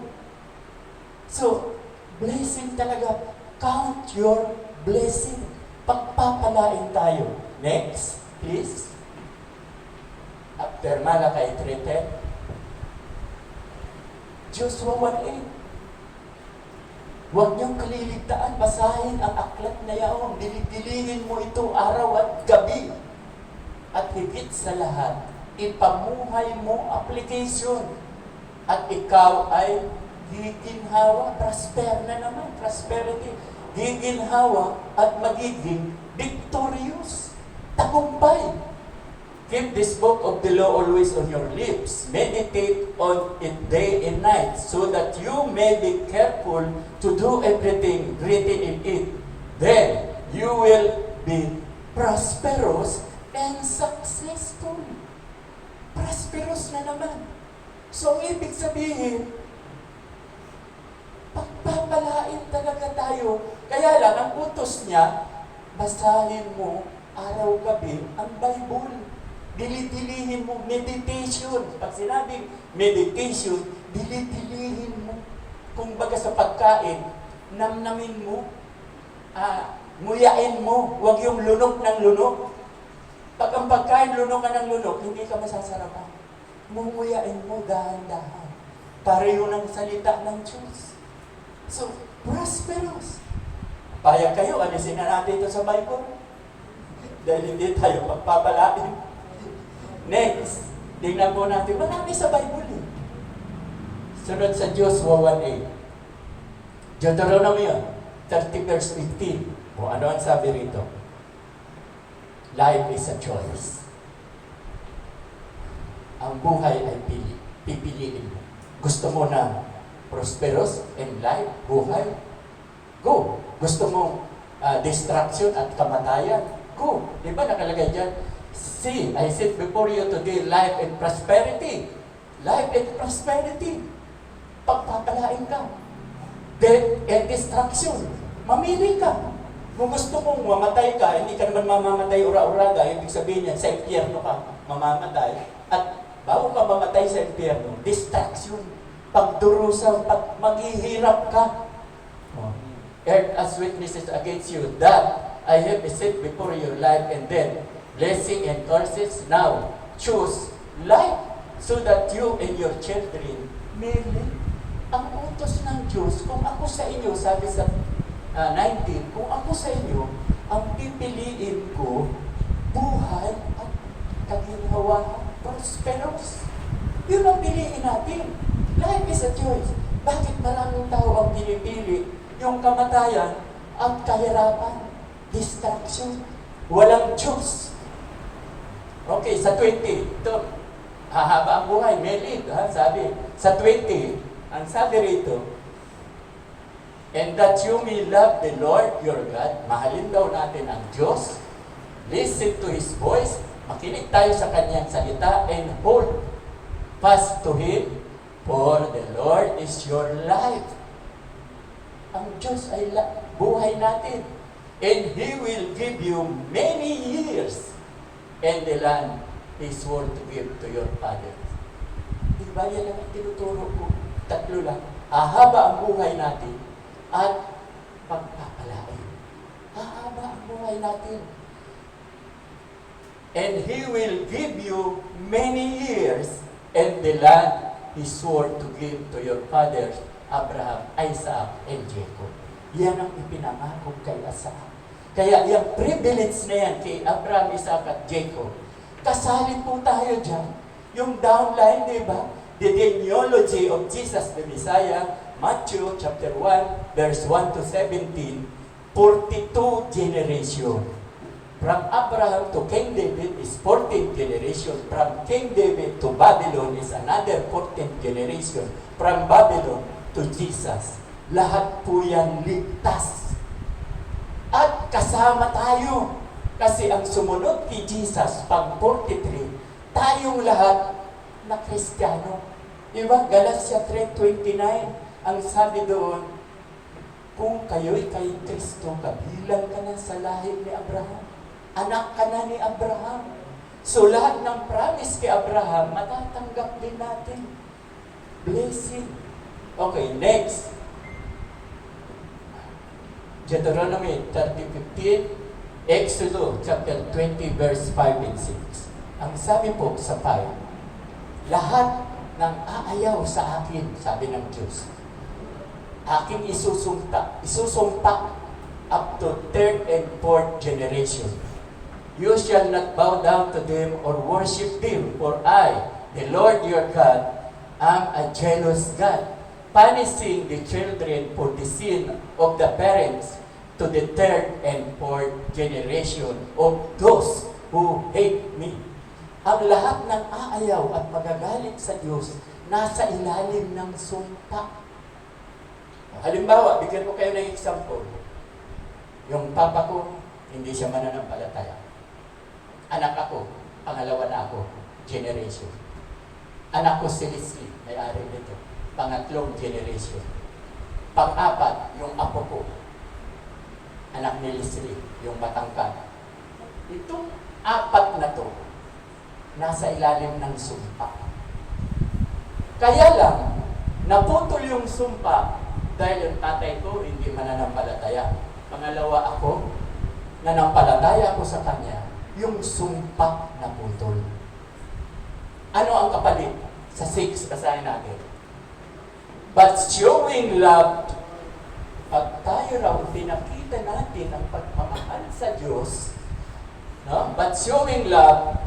[SPEAKER 1] So, blessing talaga. Count your blessing. Pagpapalain tayo. Next, please. After Malakay 3:10, Joshua 1:8. Huwag niyong kaliligtaan, basahin ang aklat na yaon. Dililingin mo ito araw at gabi. at higit sa lahat, ipamuhay mo application. At ikaw ay giginhawa, prosper na naman, prosperity. Giginhawa at magiging victorious. Tagumpay. Keep this book of the law always on your lips. Meditate on it day and night, so that you may be careful to do everything written in it. Then you will be prosperous and successful. Prosperous na naman. So, ang ibig sabihin, pagpapalain talaga tayo. Kaya lang, ang utos niya, basahin mo araw-gabi ang Bible. Dili-dilihin mo, meditation. Pag sinabing meditation, dili-dilihin mo. Kung baga sa pagkain, namnamin mo, nguyain mo, huwag yung lunok ng lunok. Pag ang pagkain, lunok ka ng lunok, hindi ka masasarapan. Munguyain mo dahan-dahan. Pareho ng salita ng Diyos. So, prosperous. Payag kayo, alisin na natin ito sa Bible. Dahil hindi tayo magpapalain. Next, tingnan po natin, marami sa Bible eh. Sunod sa Joshua 1:8. Deuteronomy 30 verse 15. O ano ang sabi rito? Life is a choice. Ang buhay ay pipiliin mo. Gusto mo na prosperous in life, buhay? Go. Gusto mo distraction at kamatayan? Go. Di ba nakalagay dyan? See, I set before you today life and prosperity. Life and prosperity. Pagpapalain ka. Death and destruction. Mamili ka. Kung gusto mong mamatay ka, hindi ka naman mamamatay ura-uraga, ibig sabihin yan, sa impyerno ka mamamatay. At bago ka mamatay sa impyerno, distraction. Pagdurusa, maghihirap ka. Earth as witnesses against you that I have set before you life and death, blessing and curses. Now, choose life so that you and your children may live. Ang utos ng Diyos, kung ako sa inyo, sabi sa 19, kung ako sa inyo, ang pipiliin ko, buhay at kaginhawahan, prosperous. Yun ang piliin natin. Life is a choice. Bakit maraming tao ang pinipili? Yung kamatayan at kahirapan, distraction, walang Diyos. Okay, sa 20, ito, hahaba ang buhay, may live, sabi. Sa 20, ang sabi rito, and that you may love the Lord your God, mahalin daw natin ang Diyos, listen to His voice, makinig tayo sa Kanyang salita, and hold fast to Him, for the Lord is your life. Ang Diyos ay buhay natin. And He will give you many years, and the land He swore to give to your fathers. Diba yan lang ang tinuturo ko? Tatlo lang. Hahaba ang buhay natin at pagpapalain. Hahaba ang buhay natin. And He will give you many years, and the land He swore to give to your fathers, Abraham, Isaac, and Jacob. Yan ang ipinangako kay Isaac. Kaya yung privilege na yan kay Abraham, Isaac, at Jacob, kasali po tayo dyan. Yung downline, di ba? The genealogy of Jesus the Messiah, Matthew chapter 1, verse 1 to 17, 42 generation. From Abraham to King David is 14th generation. From King David to Babylon is another 14th generation. From Babylon to Jesus. Lahat po yan ligtas. At kasama tayo. Kasi ang sumunod kay Jesus, pag 43, tayong lahat na Kristiyano. Diba? Galatia 3:29, ang sabi doon, kung kayo'y kay Kristo, kabilang ka na sa lahi ni Abraham. Anak ka na ni Abraham. So lahat ng promise kay Abraham, matatanggap din natin. Blessing. Okay, next. Deuteronomy 30:15, Exodus chapter 20 verse 5 and 6. Ang sabi po sa 5, lahat ng aayaw sa akin, sabi ng Diyos, aking isusumpa up to third and fourth generation. You shall not bow down to them or worship them, for I, the Lord your God, am a jealous God, punishing the children for the sin of the parents to the third and fourth generation of those who hate me. Ang lahat ng aayaw at magagalit sa Diyos nasa ilalim ng sumpa. Halimbawa, bigyan ko kayo ng example. Yung papa ko, hindi siya mananampalataya. Anak ako, pangalawa na ako, generation. Anak ko si Leslie, may-ari nito, pangatlong generation. Pang-apat, yung apo ko, anak ni Leslie, yung matangkad. Itong apat na to, nasa ilalim ng sumpa. Kaya lang, naputol yung sumpa dahil yung tatay ko hindi mananampalataya. Pangalawa ako, nanampalataya ako sa kanya, yung sumpa na putol. Ano ang kapalit? Sa 6, basahin natin. But showing love, pag tayo raw pinakita natin ang pagmamahal sa Diyos, no? But showing love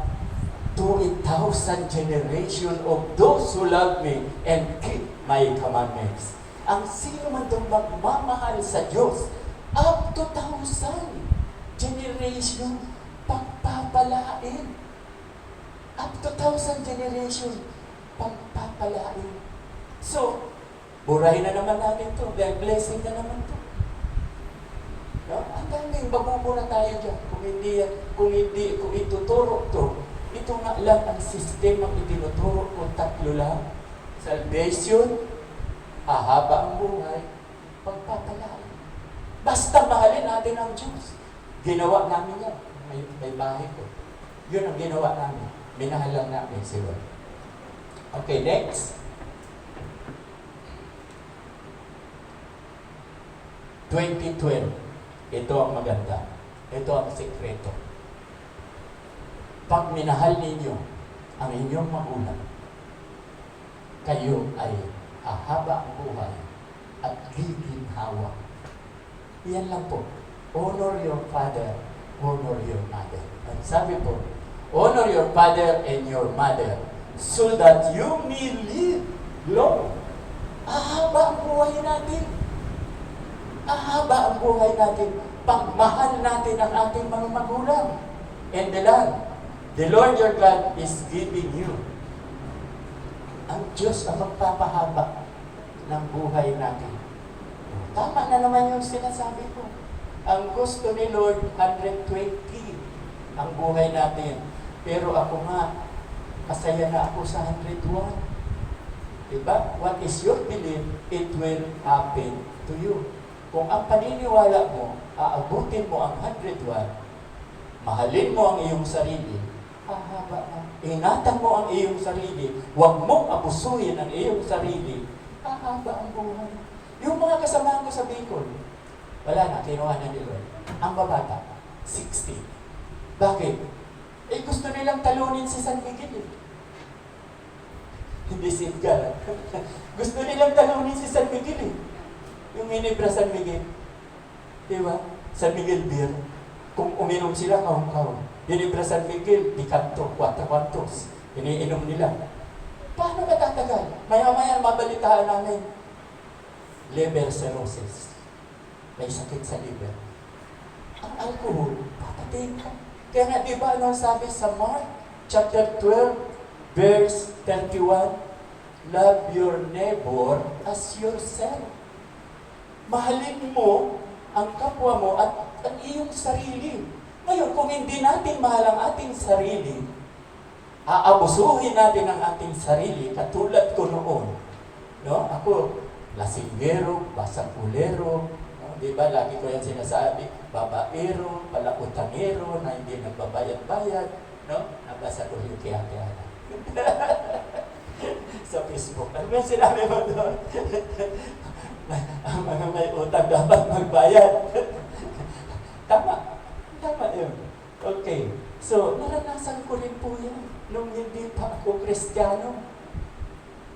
[SPEAKER 1] to 1,000 generation of those who love me and keep my commandments. Ang sino man itong magmamahal sa Diyos, up to 1,000 generation, pagpapalain. Up to 1,000 generation, pagpapalain. So, burahin na naman natin to. Dahil blessing na naman to. No? Ang daming mabubura tayo dyan. Kung ituturo to, ito nga lang ang sistemang itinuturo ko, 3 lang. Salvation, hahaba ang buhay, pagpapalain. Basta mahalin natin ang Diyos. Ginawa namin yan. May bahay ko. Yun ang ginawa namin. Minahal lang namin si Lord. Okay, next. 2012. Ito ang maganda. Ito ang sekreto. Pag minahal ninyo ang inyong magulang, kayo ay hahaba ang buhay at giginhawa. Iyan lang po. Honor your father, honor your mother. At sabi po, honor your father and your mother so that you may live long. Ahaba ang buhay natin. Ahaba ang buhay natin. Pagmahal natin ang ating mga magulang. And the land, the Lord your God is giving you. Ang Diyos ang magpapahaba ng buhay natin. Tama na naman yung sinasabi ko. Ang gusto ni Lord, 120 ang buhay natin. Pero ako nga, masaya na ako sa 101. Diba? What is your belief, it will happen to you. Kung ang paniniwala mo, aabutin mo ang 101, mahalin mo ang iyong sarili, hahaba na. Ingatan mo ang iyong sarili, huwag mong abusuhin ang iyong sarili, hahaba ang buhay. Yung mga kasamahan ko sa Bicol, wala na, kinuha na ni Lord. Ang babata, 60. Bakit? Eh gusto nilang talunin si San Miguel. Hindi si Edgar. Gusto nilang talunin si San Miguel. Yung Ginebra San Miguel. Diba? San Miguel beer. Kung uminom sila, kahong-kahong. Ginebra San Miguel, di kanto, 4 kwantos. Iniinom nila. Paano katatagal? Maya-maya mabalitaan namin. Liver cirrhosis. May sakit sa liver. Ang alcohol, papatayin ka. Kaya nga, di ba, ano sabi sa Mark, chapter 12, verse 31, love your neighbor as yourself. Mahalin mo ang kapwa mo at ang iyong sarili. Ngayon, kung hindi natin mahal ang ating sarili, aabusuhin natin ang ating sarili, katulad ko noon. No? Ako, lasinggero, basapulero, no? Di ba, lagi ko yan sinasabi, babaero, palakutangero, na hindi nagbabayad-bayad, no? Nabasa ko yung kaya-kaya. Sa Facebook. Ano ba sinabi mo doon? Ang mga may utang dapat magbayad. Tama. Tama yun. Okay. So, naranasan ko rin po yan nung hindi pa ako Kristiyano.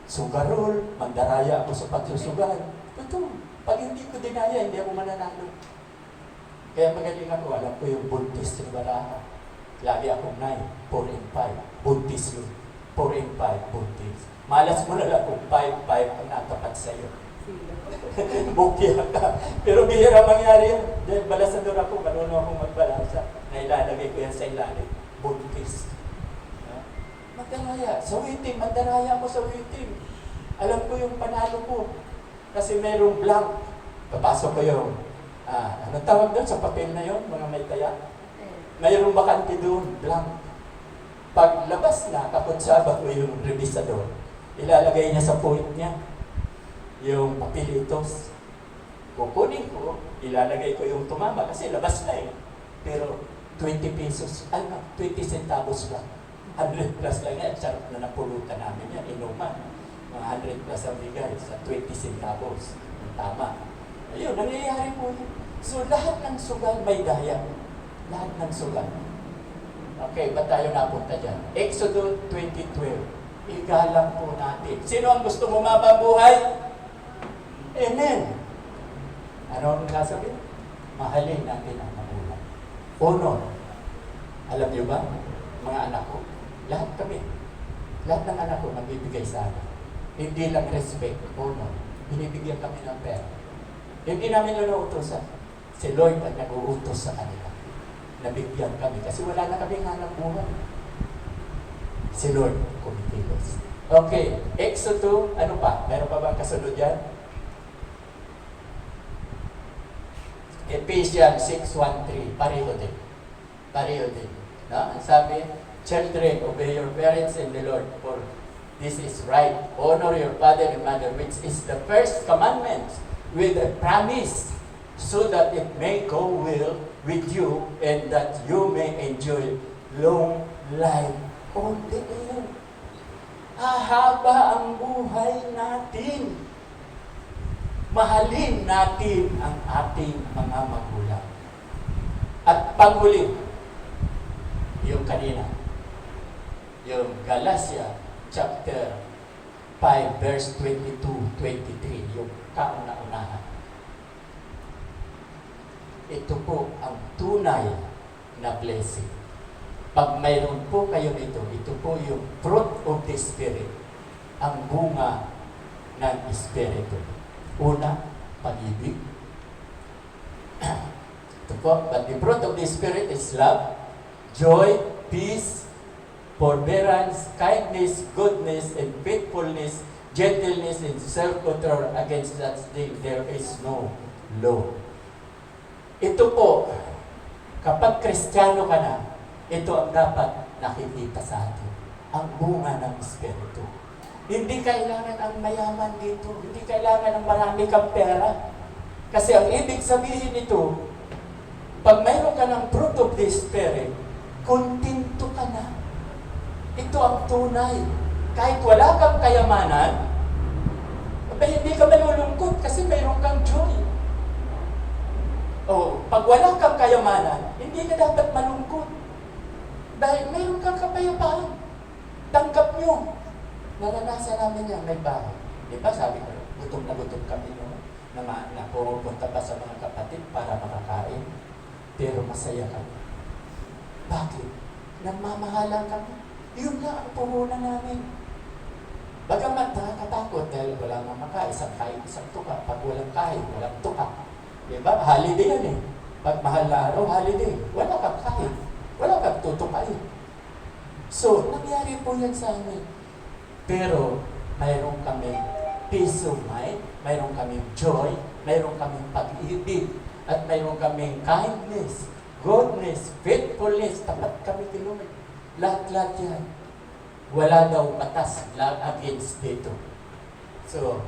[SPEAKER 1] Sugarol, mandaraya ako sa pagsusugal. Ito, pag hindi ko dinaya, hindi ako mananalo. Kaya magaling ako, alam ko yung buntis ng baraha. Lagi akong 9, 4 and 5. Buntis yun. 4 and 5, buntis. Malas mo na lang kung 5, 5 ang natapat sa'yo. Bukya ka. Pero bihira mangyari yan. Dahil balasador ako, marunong akong magbalasa. Nailalagay ko yan sa ilalim. Buntis. Magdaraya. Sa waiting, magdaraya ako sa waiting. Alam ko yung panalo ko. Kasi mayroong blank. Papasok ko yung, ano tawag doon sa papel na yon, mga may taya? Mayroong bakante doon, blank. Pag labas na, kaputsaba ko yung revisador, ilalagay niya sa point niya yung papelitos. Kukunin ko, ilalagay ko yung tumama kasi labas na eh. Pero 20 pesos, 20 centavos lang. 100 plus lang yan, sarap na napulutan namin yan, inuman. Mga 100 plus ang bigay sa 20 centavos. Tama. Ayun, nangyayari po yun. So lahat ng sugal may daya. Lahat ng sugal. Okay, ba't tayo napunta dyan? Exodus 20:12. Igalang po natin. Sino ang gusto bumaba buhay? Amen. Ano ang sasabihin? Mahalin natin ang magulang. Honor. Alam niyo ba, mga anak ko, lahat kami, lahat ng anak ko nagbibigay sa akin. Hindi lang respect, honor. Binibigyan kami ng pera. Hindi namin inuutosan. Si Lord ang nag-uutos sa kanila. Nabigyan kami kasi wala na kami hanap buhay. Si Lord kumikilos. Okay, Exodus, ano pa? Meron pa bang kasunod yan? Ephesians 6:1-3, pareho din. Pareho din. No? Ang sabi, children, obey your parents in the Lord, for this is right. Honor your father and mother, which is the first commandment, with a promise, so that it may go well with you and that you may enjoy long life. Only yun. Hahaba ang buhay natin. Mahalin natin ang ating mga magulang. At panghuli, yung kanina, yung Galatia chapter 5 verse 22-23, yung kauna-unahan. Ito po ang tunay na blessing. Pag mayroon po kayo nito, ito po yung fruit of the Spirit, ang bunga ng Espiritu. Una, pag-ibig. Ito po, but the fruit of the Spirit is love, joy, peace, forbearance, kindness, goodness, and faithfulness, gentleness, and self-control. Against that thing, there is no law. Ito po, kapag Kristiyano ka na, ito ang dapat nakikita sa atin. Ang bunga ng Espiritu. Hindi kailangan ang mayaman dito. Hindi kailangan ang marami kang pera. Kasi ang ibig sabihin nito, pag mayroon ka ng fruit of the Spirit, kontento ka na. Ito ang tunay. Kahit wala kang kayamanan, hindi ka malulungkot kasi mayroon kang joy. Pag wala kang kayamanan, hindi ka dapat malungkot. Dahil mayroon kang kapayapaan. Tanggap nyo. Naranasan namin yan, may bahay. Di ba sabi ko, gutom na kami noon na pupunta pa sa mga kapatid para makakain. Pero masaya kami. Bakit? Nagmamahalan kami. Yun na ang puhunan namin. Bagamat nakakatakot dahil wala nang makain, isang kain, isang tuka. Pag walang kain, walang tuka. Di ba? Holiday yan eh. Pag mahal na araw, holiday. Wala kang kain. Wala kang tutukain. So, nangyari po yan sa amin. Pero, mayroon kaming peace of mind, mayroon kaming joy, mayroon kaming pag-ibig, at mayroon kaming kindness, goodness, faithfulness, tapat kami kay Lord. Lahat-lahat yan. Wala daw batas against dito. So,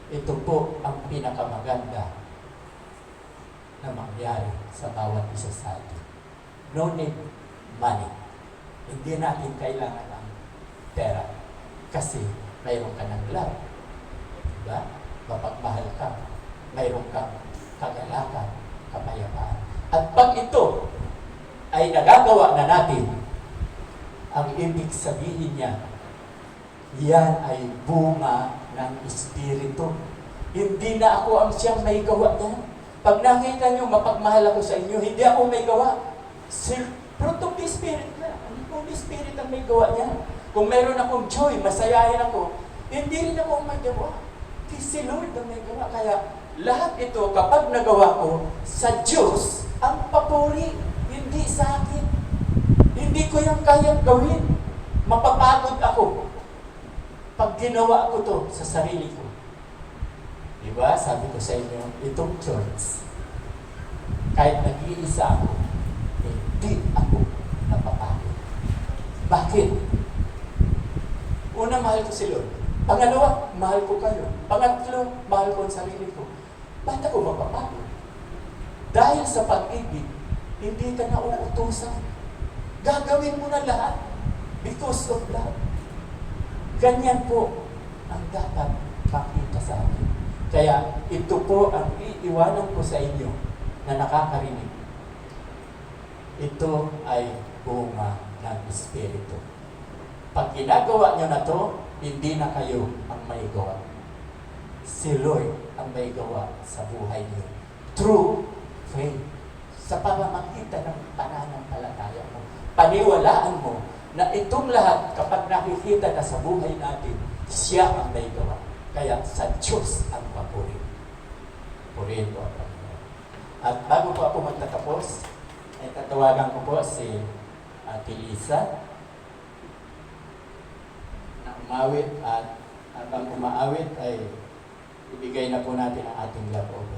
[SPEAKER 1] ito po ang pinakamaganda na mangyari sa bawat isa sa atin. No need money. Hindi natin kailangan ang pera. Kasi mayroon ka ng love. Diba? Mapagmahal ka. Mayroon kang kagalakan, kapayapaan. At pag ito ay nagagawa na natin, ang ibig sabihin niya, yan ay bunga ng Espiritu. Hindi na ako ang siyang may gawa niyan. Pag nakita niyo, mapagmahal ako sa inyo, hindi ako may gawa. Fruit of the Spirit na. Ang Holy Spirit ang may gawa niya. Kung meron akong joy, masayahin ako, hindi rin ako may gawa. Si Lord ang may gawa. Kaya lahat ito, kapag nagawa ko, sa Diyos ang papuri, hindi sa akin. Hindi ko yung kayang gawin. Mapapagod ako pag ginawa ko to sa sarili ko. Diba? Sabi ko sa inyo, itong church, kahit nag-iisa ako, hindi ako napapagod. Bakit? Una, mahal ko si Lord. Pangalawa, mahal ko kayo. Pangatlo, mahal ko ang sarili ko. Ba't ako mapapagod? Dahil sa pag-ibig, hindi ka na uutusan. Gagawin mo na lahat because of love. Ganyan po ang dapat makita sa akin. Kaya ito po ang iiwanan ko sa inyo na nakakarinig. Ito ay bunga ng Espiritu. Pag ginagawa nyo na to, hindi na kayo ang may gawa. Si Lord ang may gawa sa buhay niyo. True faith. Sa pamamagitan ng pananampalataya mo. Paniwalaan mo na itong lahat, kapag nakikita na sa buhay natin, siya ang may gawa. Kaya sa Diyos ang papuri. Purihin po ang Panginoon. At bago po ako magtatapos, ay tatawagan ko po si Ate Lisa na umawit, at habang umaawit ay ibigay na po natin ang ating love over.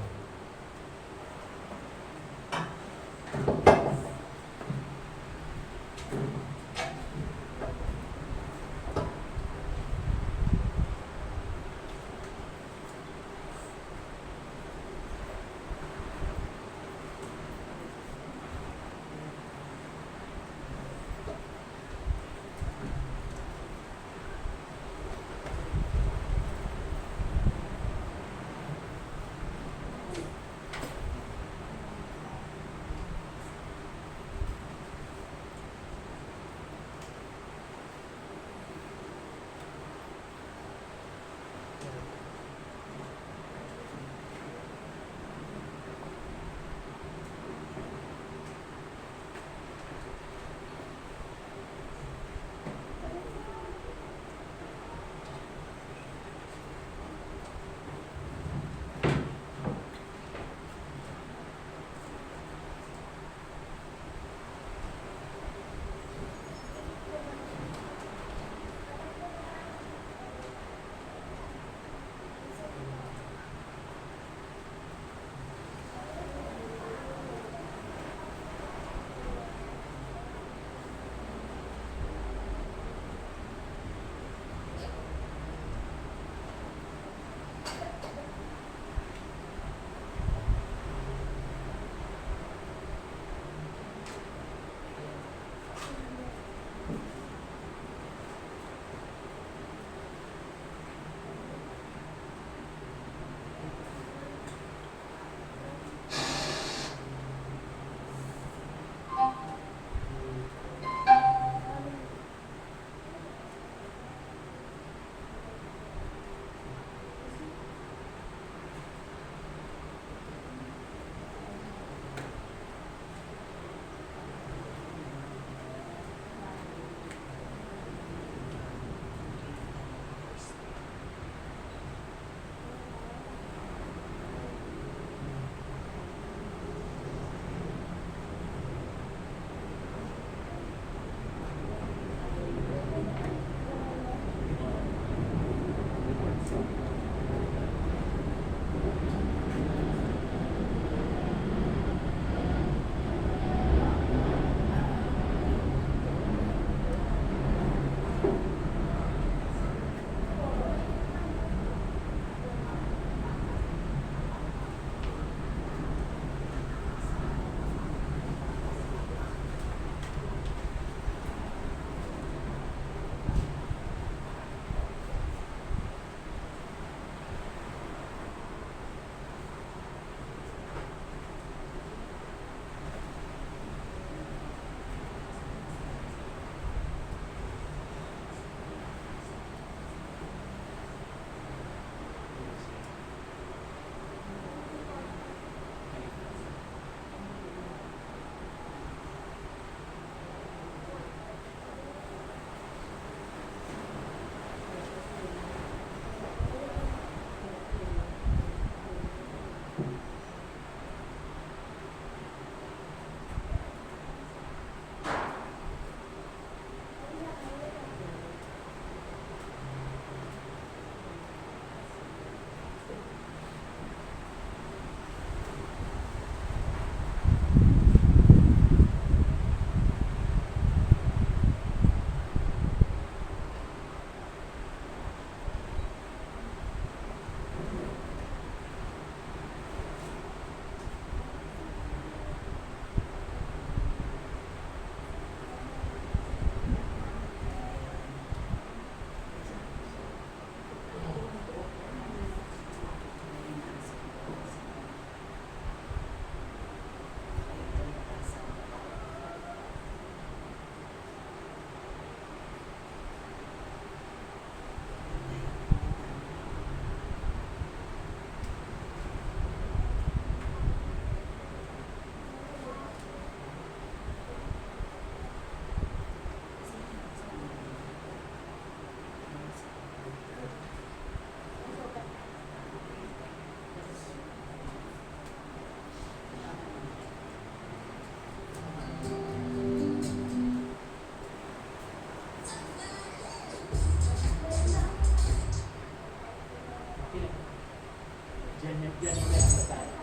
[SPEAKER 3] Diyan sa tayo.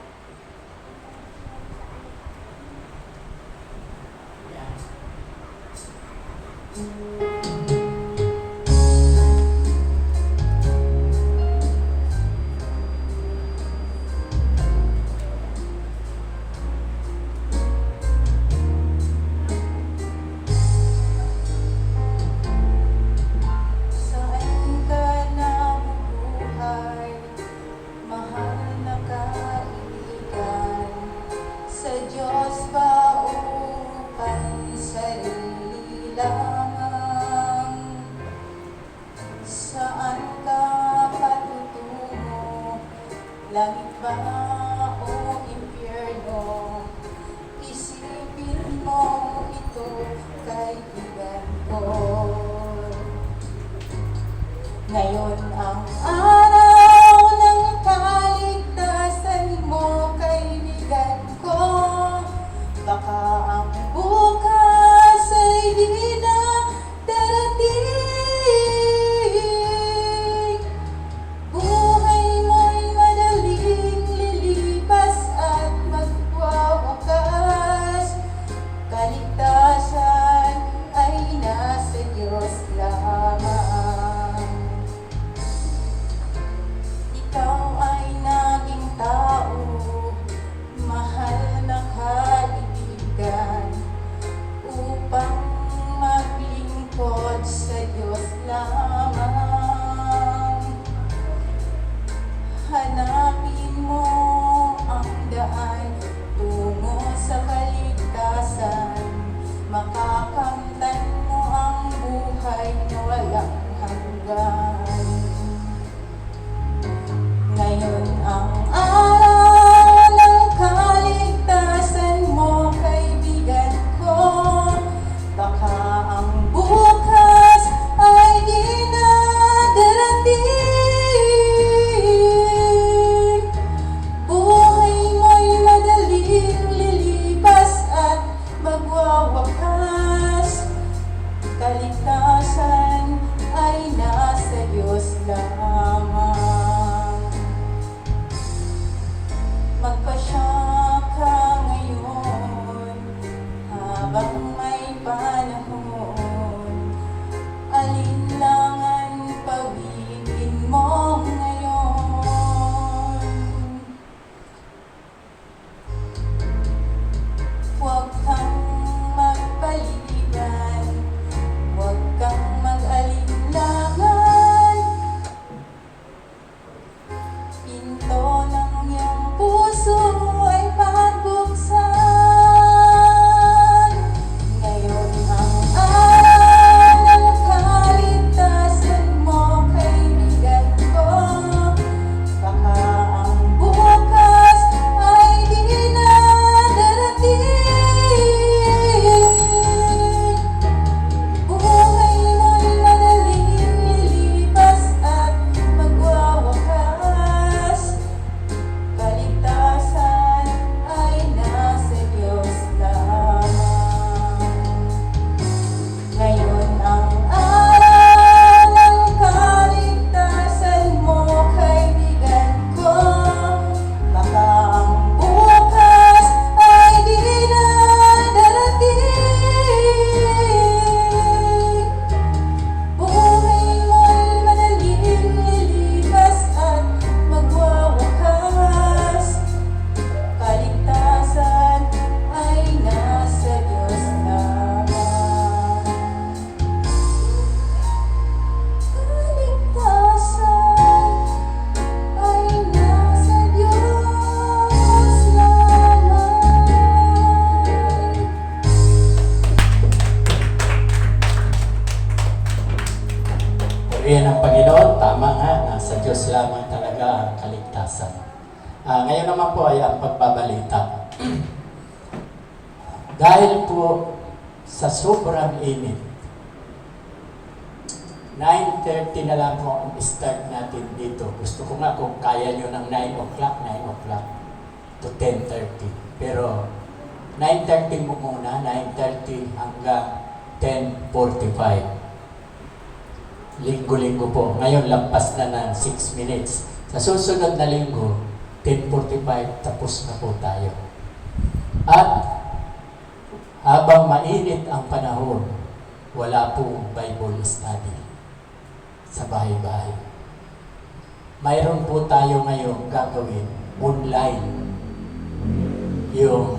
[SPEAKER 3] Yan.
[SPEAKER 5] Saan ka nabubuhay, mahal na kaibigan? Sa Diyos ba o pansarili lamang? Saan ka patutungo, langit ba o impyerno? Isipin mo ito, kaibigan ko. Ngayon ang araw ng kaligtasan mo, kaibigan ko. Baka ang bukas ay di na darating. Buhay mo'y madaling lilipas at magwawakas. Kaligtasan ay nasa Diyos lamang. Ikaw ay naging tao, mahal na kaibigan, upang maglingkod sa Diyos lamang. Hanapin mo ang daan tungo sa kaligtasan, makakamtan mo ang buhay na walang hanggan. Ngayon ang araw ng kaligtasan mo, kaibigan ko. Baka ang bukas ay di na darating. Buhay mo'y madaling lilipas at magwawakas. Kaligtasan ay nasa Diyos lamang. Magpasya ka ngayon habang may panahon. Alinlangan pag-ibig mo ngayon. Huwag kang magpaliban, huwag kang mag-alinlangan. Pinto ng iyong puso ay pagbuksan. Ngayon ang araw ng kaligtasan mo, kaibigan ko. Baka ang bukas ay di na darating. Buhay mo'y madaling lilipas at magwawakas. Kaligtasan ay nasa Diyos lamang. Ngayon ang araw ng kaligtasan mo, kaibigan ko. Baka ang bukas ay di na darating. Buhay mo'y madaling lilipas at magwawakas. Kaligtasan ay nasa Diyos lamang. Kaligtasan ay nasa Diyos lamang.
[SPEAKER 1] Purihin ang Panginoon, tama nga, nasa Diyos lamang talaga ang kaligtasan. Ngayon naman po ay ang pagbabalita. Dahil po sa sobrang init, 9:30 na lang po ang start natin dito. Gusto ko nga kung kaya nyo ng 9 o'clock to 10:30. Pero 9:30 mo muna, 9:30 hanggang 10:45. Linggo-linggo po. Ngayon, lampas na ng 6 minutes. Sa susunod na linggo, 10:45 tapos na po tayo. At habang mainit ang panahon, wala pong Bible study sa bahay-bahay. Mayroon po tayo ngayon gagawin online yung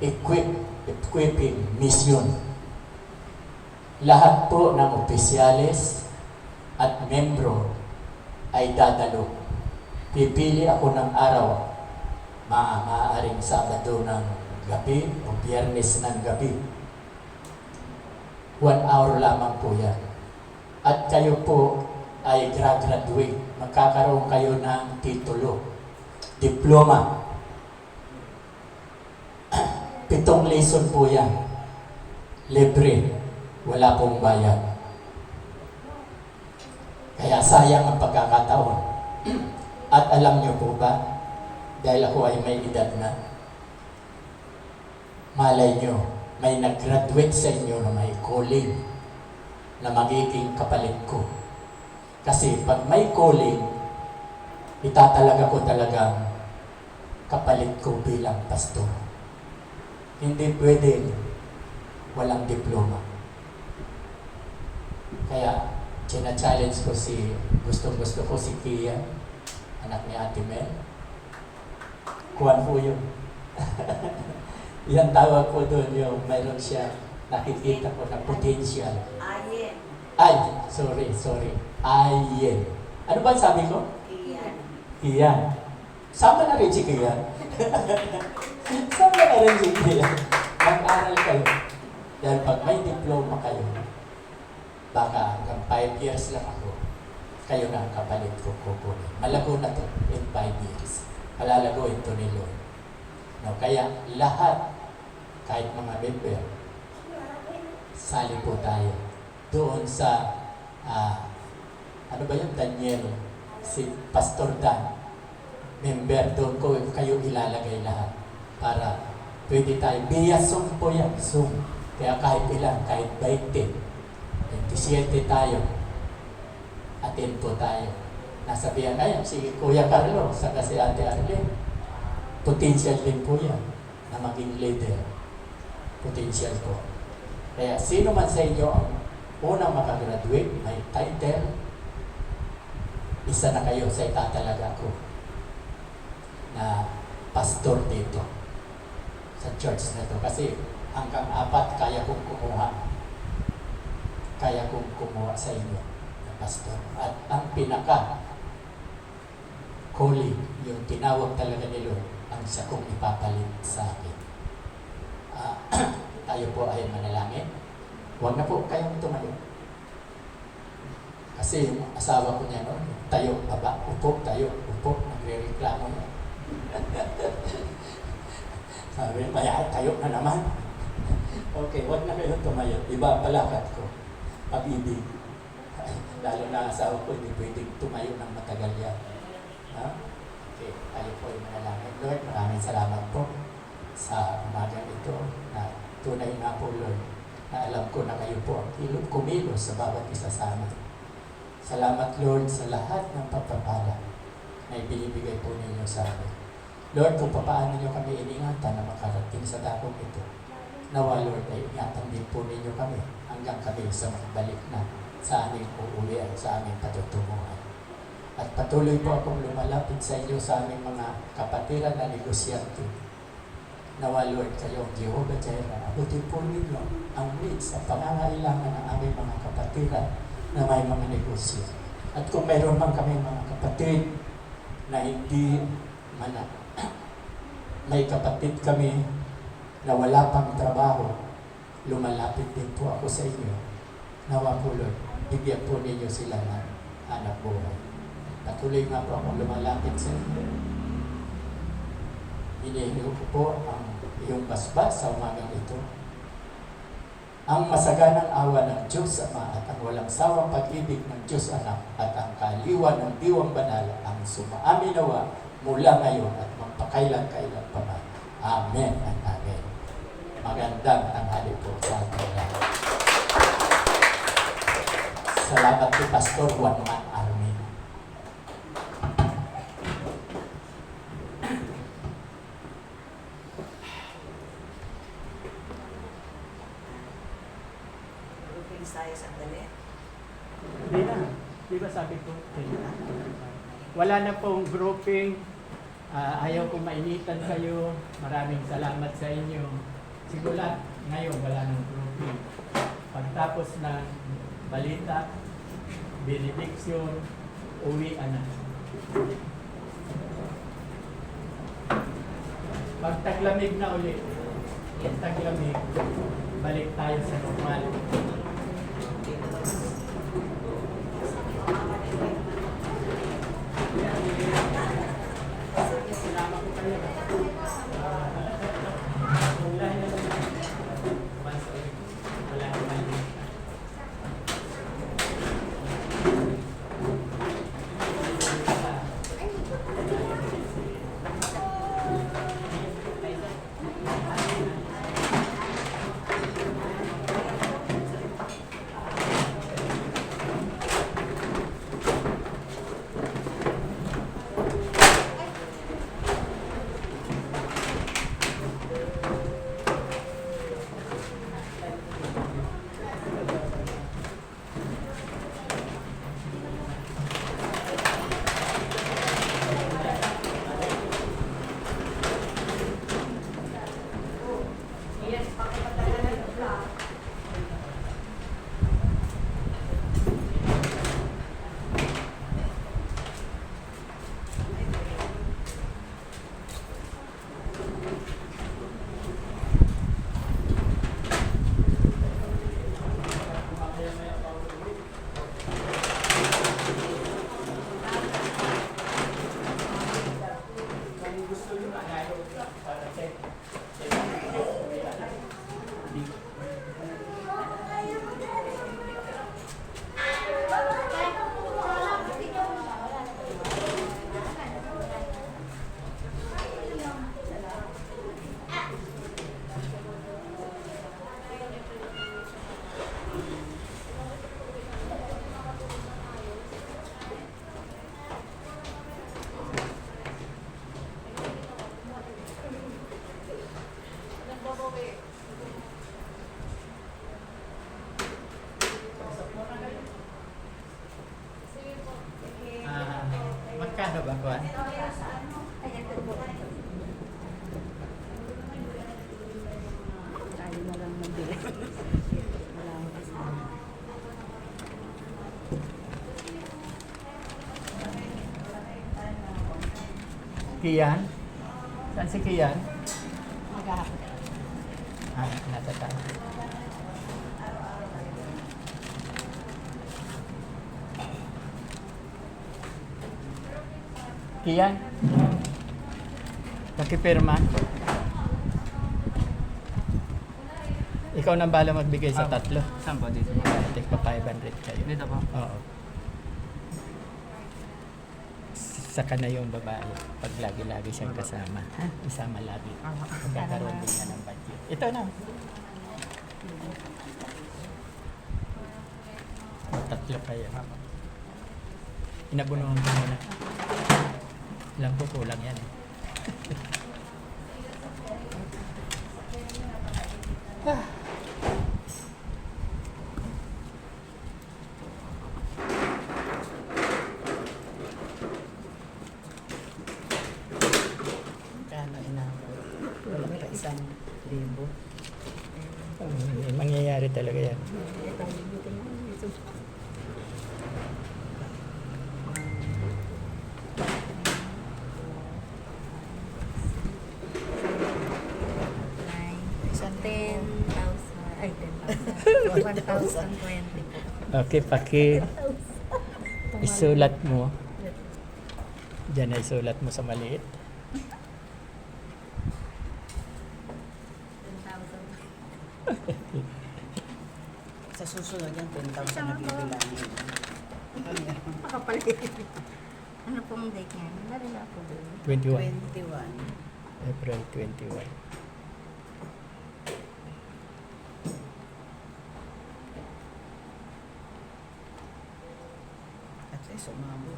[SPEAKER 1] equipping mission. Lahat po ng opisyales at membro ay dadalo. Pipili ako ng araw, maaaring Sabado ng gabi o Biyernes ng gabi. 1 hour lamang po yan. At kayo po ay graduate. Magkakaroon kayo ng titulo, diploma. 7 lesson po yan. Libre. Wala pong bayad. Kaya sayang ang pagkakataon. At alam niyo po ba, dahil ako ay may edad na, malay niyo, may nag-graduate sa inyo na may calling na magiging kapalit ko. Kasi pag may calling, itatalaga ko talagang kapalit ko bilang pastor. Hindi pwedeng walang diploma. Kaya, challenge ko gusto ko si Kia, anak ni Ate Mel. Kuwan po yun. Yan tawag ko doon yung mayroon siya nakikita ko na potential. Sorry. Ayen. Ano ba sabi ko? Kian. Sama na rin si Kian. Sama na rin si Kian. Mag-aral kayo. Dahil pag may diploma kayo, baka hanggang 5 years lang ako, kayo na ang kapalit ko kukunin. Malago na to in 5 years. Palalagoin to ni Lord. No, kaya lahat, kahit mga member, sali po tayo doon sa ano ba yun, Daniel, si Pastor Dan, member doon ko, kayo ilalagay lahat para pwede tayo. Via Zoom po yan, Zoom. Kaya kahit ilan, kahit 20, 27 tayo, attend po tayo. Nasabihan na yan, si Kuya Carlo, saka si Ate Arlene. Potential din po yan na maging leader. Potential po. Kaya sino man sa inyo ang unang makagraduate, may title, isa na kayo sa itatalaga ko na pastor dito sa church na to. Kasi hanggang 4 kaya kong kumuha sa inyo na pastor. At ang pinaka calling, yung tinawag talaga ni Lord, ang siya kong ipapalit sa akin. Tayo po ay manalangin. Huwag na po kayong tumayo. Kasi yung asawa ko niya noon, tayo, baba, upo, tayo, upo, nagre-reklamo niya. Sabi, maya, tayo na naman. Okay, huwag na kayong tumayo. Iba palakad ko. Pag-ibig. Lalo na asawa ko, hindi pwedeng tumayo ng matagal yan. Okay, tayo po ay manalangin. Lord, maraming salamat po sa umagang ito na tunay na po, Lord, na alam ko na kayo po ang kumilos sa bawat isa sa amin. Salamat, Lord, sa lahat ng pagpapala na ibinibigay po ninyo sa amin. Lord, kung paano ninyo kami iningatan na makarating sa dakong ito, nawa, Lord, ay ingatan din po ninyo kami hanggang kami sa magbalik na sa aming uuwian, sa aming patutunguhan. At patuloy po akong lumalapit sa inyo sa aming mga kapatiran na negosyante. Nawa, Lord, kayo ang Jehovah Jireh, abutin po ninyo ang needs at pangangailangan ng aming mga kapatiran na may mga negosyo. At kung mayroon man kami mga kapatid na hindi may kapatid kami na wala pang trabaho, lumalapit din po ako sa inyo. Nawa po, Lord, bigyan po ninyo sila ng anak buhay. Patuloy nga po akong lumalapit sa inyo. Hinihingi ko po ang iyong basbas sa umagang ito. Ang masaganang awa ng Diyos Ama at ang walang sawang pag-ibig ng Diyos Anak at ang kaaliwan ng Diwang Banal ang sumaamin nawa mula ngayon at magpakailan-kailan pa man. Amen at Amen. Magandang tanghali po sa ating lahat. Salamat po, Pastor Juan Man Armin.
[SPEAKER 6] tayo sandali.
[SPEAKER 3] Hindi na. Di ba sabi ko? Wala na pong grouping. Ayaw kong mainitan kayo. Maraming salamat sa inyo. Sigula, ngayon wala nang grouping. Pagtapos ng balita, benediction, uwi na. Pag taglamig na ulit, pag taglamig, balik tayo sa normal. Salamat po kayo. Wala naman. Magkano ba, Juan?
[SPEAKER 6] Tayo na lang mabili. Wala mo kasi.
[SPEAKER 3] Kian? Saan si Kian?
[SPEAKER 6] Maghahapon.
[SPEAKER 3] Nasa tayo. Kian? Nakipirma? Ikaw nang bala magbigay sa tatlo.
[SPEAKER 7] Saan po dito?
[SPEAKER 3] Take pa 500 kayo.
[SPEAKER 7] Dito po.
[SPEAKER 3] Oo. Saka na yung babae. Pag lagi-lagi siyang kasama. Isama lagi. Magkakaroon din niya ng budget. Ito na. Tatlo kayo. Inabunuhan ko muna. Alam ko kulang yan eh.
[SPEAKER 6] Kano inabot? Wala pa 1,000.
[SPEAKER 3] Mangyayari talaga yan.
[SPEAKER 6] Ito, libutin mo. Ito.
[SPEAKER 5] Isang 10,000. Ay, 10,000. 1,020 po.
[SPEAKER 3] Okay, isulat mo. Diyan na isulat mo sa maliit.
[SPEAKER 5] 10,000.
[SPEAKER 6] Sa susunod yan, 10,000 na bibilangin.
[SPEAKER 5] Makapalit. Ano pong date niya? Narila po doon.
[SPEAKER 3] 21.
[SPEAKER 6] 21.
[SPEAKER 3] April 21.
[SPEAKER 6] At least, umabot.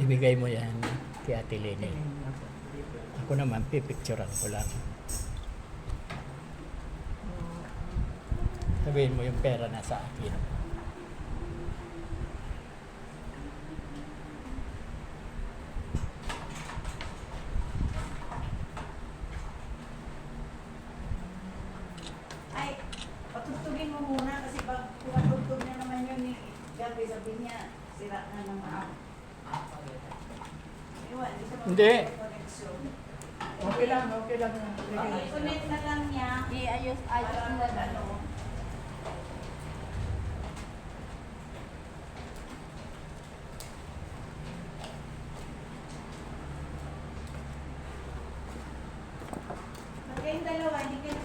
[SPEAKER 3] Ibigay mo yan kay Ate Lene. Ako naman, pipicturean ko lang. Sabihin mo yung pera na sa akin. Hindi. Okay lang, okay lang.
[SPEAKER 5] I-connect na lang niya. I-ayos na lang. Kayong dalawa, hindi kayo